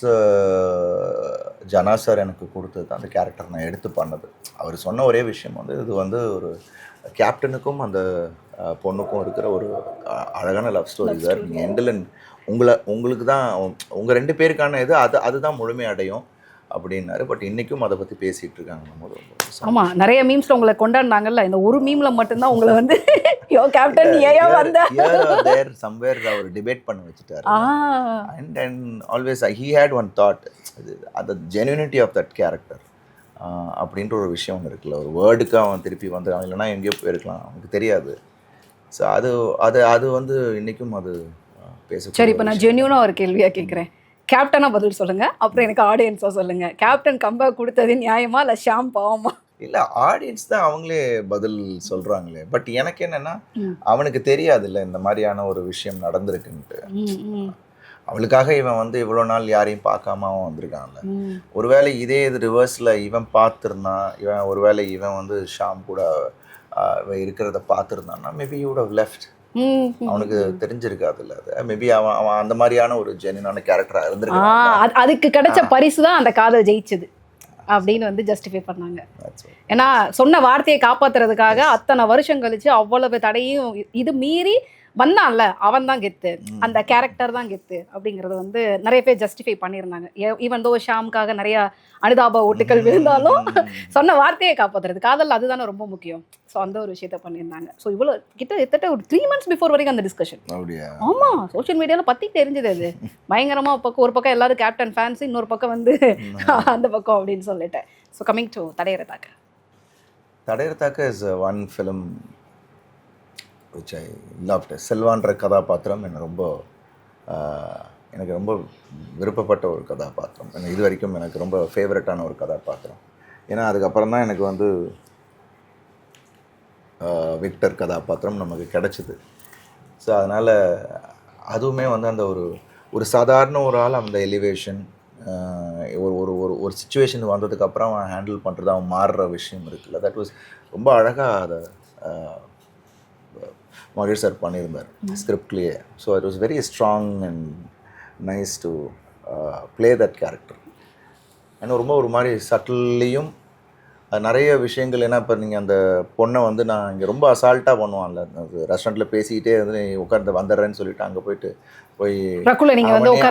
Jana sir எனக்கு கொடுத்தது தான் அந்த கேரக்டர் நான் எடுத்து பண்ணது. அவர் சொன்ன ஒரே விஷயம் வந்து இது வந்து ஒரு கேப்டனுக்கும் அந்த பொண்ணுக்கும் இருக்கிற ஒரு அழகான லவ் ஸ்டோரி சார். நீங்கள் எண்டில் உங்களுக்கு தான் உங்கள் 2 பேருக்கான இது அதுதான் முழுமையடையும் அப்படின்னாரு. பட் இன்றைக்கும் அதை பற்றி பேசிகிட்டு இருக்காங்க. ஆமாம், நிறைய மீம்ஸில் உங்களை கொண்டாடினாங்கல்ல, இந்த ஒரு மீமில் மட்டும்தான் உங்களை வந்து யோ கேப்டன் ஏன் வந்த தேர் சம்வேர் அவர் டிபேட் பண்ண வச்சுட்டாரு. And always he had one thought, அது ஜென்யூனிட்டி ஆஃப் தட் கேரக்டர் அப்படின்ற ஒரு விஷயம் ஒன்று இருக்குல்ல. ஒரு வேர்டுக்கு அவன் திருப்பி வந்து இல்லைனா எங்கேயோ போயிருக்கலாம், அவனுக்கு தெரியாது. ஸோ அது வந்து இன்றைக்கும் அது பேச. சரி, இப்போ நான் ஜென்யூனாக ஒரு கேள்வியாக கேட்குறேன். கேப்டனாக பதில் சொல்லுங்கள், அப்புறம் எனக்கு ஆடியன்ஸாக சொல்லுங்கள். கேப்டன் கம்பேக் கொடுத்தது நியாயமா இல்லை ஷாம் பாவமா? இல்லை, ஆடியன்ஸ் தான் அவங்களே பதில் சொல்கிறாங்களே. பட் எனக்கு என்னென்னா அவனுக்கு தெரியாதுல்ல இந்த மாதிரியான ஒரு விஷயம் நடந்திருக்குன்ட்டு. அவளுக்காக இவன் வந்து இவ்வளோ நாள் யாரையும் பார்க்காம அவன் வந்திருக்கான்ல. ஒருவேளை இதே இது ரிவர்ஸில் இவன் பார்த்துருந்தான், ஒருவேளை இவன் வந்து ஷாம் கூட இருக்கிறத பார்த்துருந்தான்னா maybe you would have left. அவனுக்கு தெரிஞ்சிருக்காதுல்ல. அது மேபி அவன் அந்த மாதிரியான ஒரு ஜென்யூனான கேரக்டராக இருந்திருக்கான். அதுக்கு கிடைச்ச பரிசு தான் அந்த காதல் ஜெயிச்சது அப்படின்னு வந்து ஜஸ்டிஃபை பண்ணாங்க. ஏன்னா சொன்ன வார்த்தையை காப்பாத்துறதுக்காக அத்தனை வருஷம் கழிச்சு அவ்வளவு தடையும் இது மீறி வந்தான்ல, அவன் தான் கெத்து, அந்த கேரக்டர் தான் கெத்து அப்படிங்கிறது வந்து நிறைய பேர் ஜஸ்டிஃபை பண்ணியிருந்தாங்க. ஈவன் தோ ஷாமுக்காக நிறைய அனுதாப ஓட்டுகள் விழுந்தாலும் சொன்ன வார்த்தையை காப்பாற்றுறது காதல் அதுதானே ரொம்ப முக்கியம். ஸோ அந்த ஒரு விஷயத்த பண்ணியிருந்தாங்க. ஸோ இவ்வளோ கிட்டத்தட்ட ஒரு 3 months பிஃபோர் வரைக்கும் அந்த டிஸ்கஷன். ஆமாம், சோஷியல் மீடியாவில் பற்றிட்டு தெரிஞ்சது. அது பயங்கரமாக ஒரு பக்கம் எல்லாரும் கேப்டன் ஃபேன்ஸ், இன்னொரு பக்கம் வந்து அந்த பக்கம் அப்படின்னு சொல்லிட்டேன். So coming to Thadaiyara Thaakka is one film which I loved. செல்வான்ற கதாபாத்திரம் எனக்கு ரொம்ப விருப்பப்பட்ட ஒரு கதாபாத்திரம். இது வரைக்கும் எனக்கு ரொம்ப ஃபேவரட்டான ஒரு கதாபாத்திரம். ஏன்னா அதுக்கப்புறம் தான் எனக்கு வந்து விக்டர் கதாபாத்திரம் நமக்கு கிடச்சிது. ஸோ அதனால் அதுவுமே வந்து அந்த ஒரு சாதாரண ஒரு ஆள் அந்த எலிவேஷன் ஒரு சுச்சுவேஷன் வந்ததுக்கப்புறம் அவன் ஹேண்டில் பண்ணுறது, அவன் மாறுற விஷயம் இருக்குல்ல, தட் வாஸ் ரொம்ப அழகாக அதை மகேஷ் சார் பண்ணியிருந்தார் ஸ்கிரிப்ட்லேயே. So it was very strong and nice to play that character. ஏன்னா ரொம்ப ஒரு மாதிரி சட்டில்லையும் நிறைய விஷயங்கள். ஏன்னா இப்போ நீங்கள் அந்த பொண்ணை வந்து நான் இங்கே ரொம்ப அசால்ட்டாக பண்ணுவான்ல, அது ரெஸ்டாரண்ட்டில் பேசிக்கிட்டே வந்து நீ உட்காந்து வந்துடுறேன்னு சொல்லிட்டு அங்கே போய்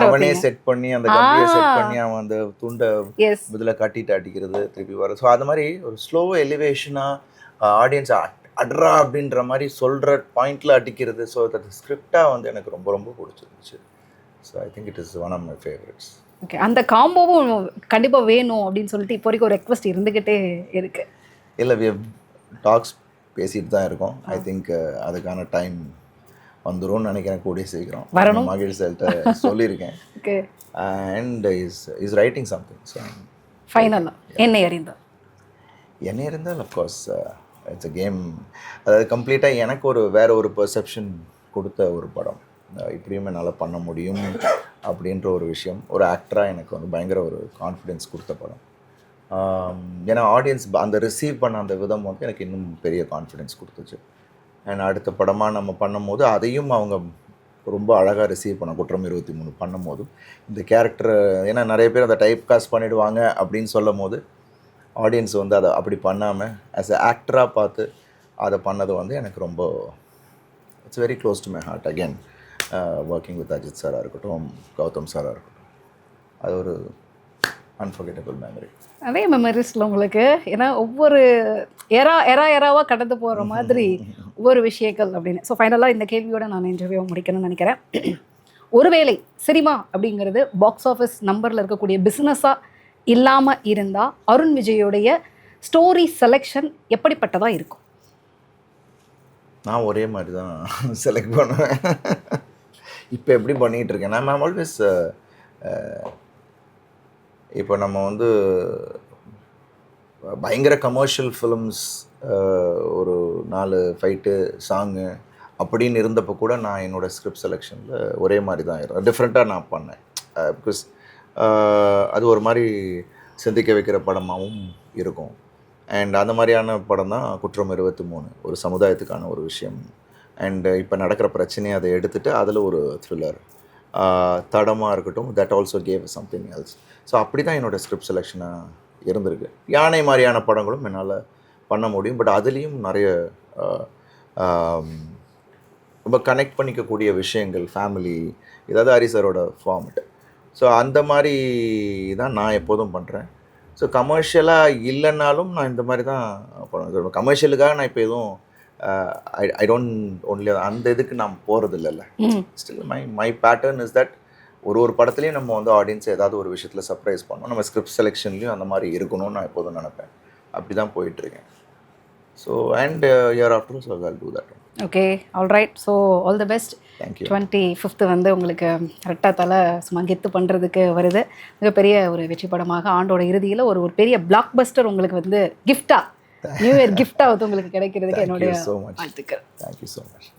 அவனே செட் பண்ணி அந்த கம்பியை செட் பண்ணி அவன் அந்த துண்டை இதில் கட்டிட்டு அடிக்கிறது திருப்பி வர. ஸோ அது மாதிரி ஒரு ஸ்லோ எலிவேஷனாக ஆடியன்ஸ் அட்ரா அப்படின்ற மாதிரி சொல்கிற பாயிண்டில் அடிக்கிறது. ஸோ தட் ஸ்கிரிப்டாக வந்து எனக்கு ரொம்ப ரொம்ப பிடிச்சிருந்துச்சு. So I think it is one of my favourites. Okay, அந்த காம்போவும் கண்டிப்பாக வேணும் அப்படின்னு சொல்லிட்டு இப்போ வரைக்கும் ஒரு ரெக்வஸ்ட் இருந்துக்கிட்டே இருக்கு. இல்லை, வி டாக்ஸ் பேசிட்டு தான் இருக்கோம். ஐ திங்க் அதுக்கான டைம் வந்துரும்னு நினைக்கிறேன், கூடிய சீக்கிரம் வரணும். மகிழ் சார்கிட்ட சொல்லியிருக்கேன். Okay, and is writing something. So ஃபைனலாக என்னை அறிந்தால் என்ன இருந்தால் அஃப்கோர்ஸ் இட்ஸ் அ கேம். அதாவது கம்ப்ளீட்டாக எனக்கு வேற ஒரு பெர்செப்ஷன் கொடுத்த ஒரு படம். இப்படியும் என்னால் பண்ண முடியும் அப்படின்ற ஒரு விஷயம், ஒரு ஆக்டராக எனக்கு வந்து பயங்கர ஒரு கான்ஃபிடென்ஸ் கொடுத்த படம். ஏன்னா ஆடியன்ஸ் அந்த ரிசீவ் பண்ண அந்த விதம் வந்து எனக்கு இன்னும் பெரிய கான்ஃபிடென்ஸ் கொடுத்துச்சு. அண்ட் அடுத்த படமாக நம்ம பண்ணும்போது அதையும் அவங்க ரொம்ப அழகாக ரிசீவ் பண்ண குற்றம் 23 பண்ணும்போது இந்த கேரக்டர், ஏன்னா நிறைய பேர் அதை டைப் காஸ்ட் பண்ணிவிடுவாங்க அப்படின்னு சொல்லும் போது ஆடியன்ஸ் வந்து அதை அப்படி பண்ணாமல் ஆஸ் அ ஆக்டராக பார்த்து அதை பண்ணது வந்து எனக்கு ரொம்ப it's very close to my heart. Again working with Ajith சாராக இருக்கட்டும், கௌதம் சாராக இருக்கட்டும், அது ஒரு அன்ஃபர்கெட்டபிள் மெமரி. நிறைய மெமரிஸில் உங்களுக்கு, ஏன்னா ஒவ்வொரு எராவாக கடந்து போகிற மாதிரி ஒவ்வொரு விஷயங்கள் அப்படின்னு. ஸோ ஃபைனலாக இந்த கேள்வியோட நான் இன்டர்வியூ முடிக்கணும்னு நினைக்கிறேன். ஒருவேளை சினிமா அப்படிங்கிறது பாக்ஸ் ஆஃபீஸ் நம்பரில் இருக்கக்கூடிய பிஸ்னஸாக இல்லாமல் இருந்தால் அருண் விஜயோடைய ஸ்டோரி செலெக்ஷன் எப்படிப்பட்டதாக இருக்கும்? நான் ஒரே மாதிரி தான் செலக்ட் பண்ணுவேன். இப்போ எப்படி பண்ணிகிட்டு இருக்கேன், நான் ஆல்வேஸ் இப்போ நம்ம வந்து பயங்கர கமர்ஷியல் ஃபிலிம்ஸ், ஒரு 4 ஃபைட்டு சாங்கு அப்படின்னு இருந்தப்போ கூட நான் என்னோடய ஸ்கிரிப்ட் செலெக்ஷனில் ஒரே மாதிரி தான் இருக்கும். டிஃப்ரெண்ட்டாக நான் பண்ணேன். பிகாஸ் அது ஒரு மாதிரி சிந்திக்க வைக்கிற படமாகவும் இருக்கும். அண்ட் அந்த மாதிரியான படம் தான் குற்றம் 23, ஒரு சமுதாயத்துக்கான ஒரு விஷயம். அண்டு இப்போ நடக்கிற பிரச்சனையை அதை எடுத்துகிட்டு அதில் ஒரு த்ரில்லர் தடமாக இருக்கட்டும், that also cave something else. So அப்படி தான் என்னோடய ஸ்கிரிப்ட் செலெக்ஷனாக இருந்திருக்கு. யானை மாதிரியான படங்களும் என்னால் பண்ண முடியும். பட் அதுலேயும் நிறைய ரொம்ப கனெக்ட் பண்ணிக்கக்கூடிய விஷயங்கள், ஃபேமிலி, ஏதாவது ஹரிசரோட ஃபார்மெட். ஸோ அந்த மாதிரி தான் நான் எப்போதும் பண்ணுறேன். ஸோ கமர்ஷியலாக இல்லைன்னாலும் நான் இந்த மாதிரி தான் பண்ணுவேன். கமர்ஷியலுக்காக நான் இப்போ எதுவும் ஐ டோன்ட் ஒன்லி அந்த இதுக்கு நான் போகிறது இல்லைல்ல. Still my pattern is that ஒரு படத்துலையும் நம்ம வந்து ஆடியன்ஸ் ஏதாவது ஒரு விஷயத்தில் சர்ப்ரைஸ் பண்ணணும். நம்ம ஸ்கிரிப்ட் செலெக்ஷன்லையும் அந்த மாதிரி இருக்கணும்னு நான் எப்போதும் நினைப்பேன். அப்படி தான் போயிட்டுருக்கேன். So and year after so I do that. Okay, all right. So all the best. Thank you. 25th வந்து உங்களுக்கு ரெட்டாத்தால சும்மா கெத்து பண்ணுறதுக்கு வருது. மிகப்பெரிய ஒரு வெற்றி படமாக ஆண்டோட இறுதியில் ஒரு பெரிய பிளாக் பஸ்டர் உங்களுக்கு வந்து கிஃப்டாக, நியூ இயர் கிஃப்டாக வந்து உங்களுக்கு கிடைக்கிறதுக்கு என்னுடைய வாழ்த்துக்கள். Thank you so much.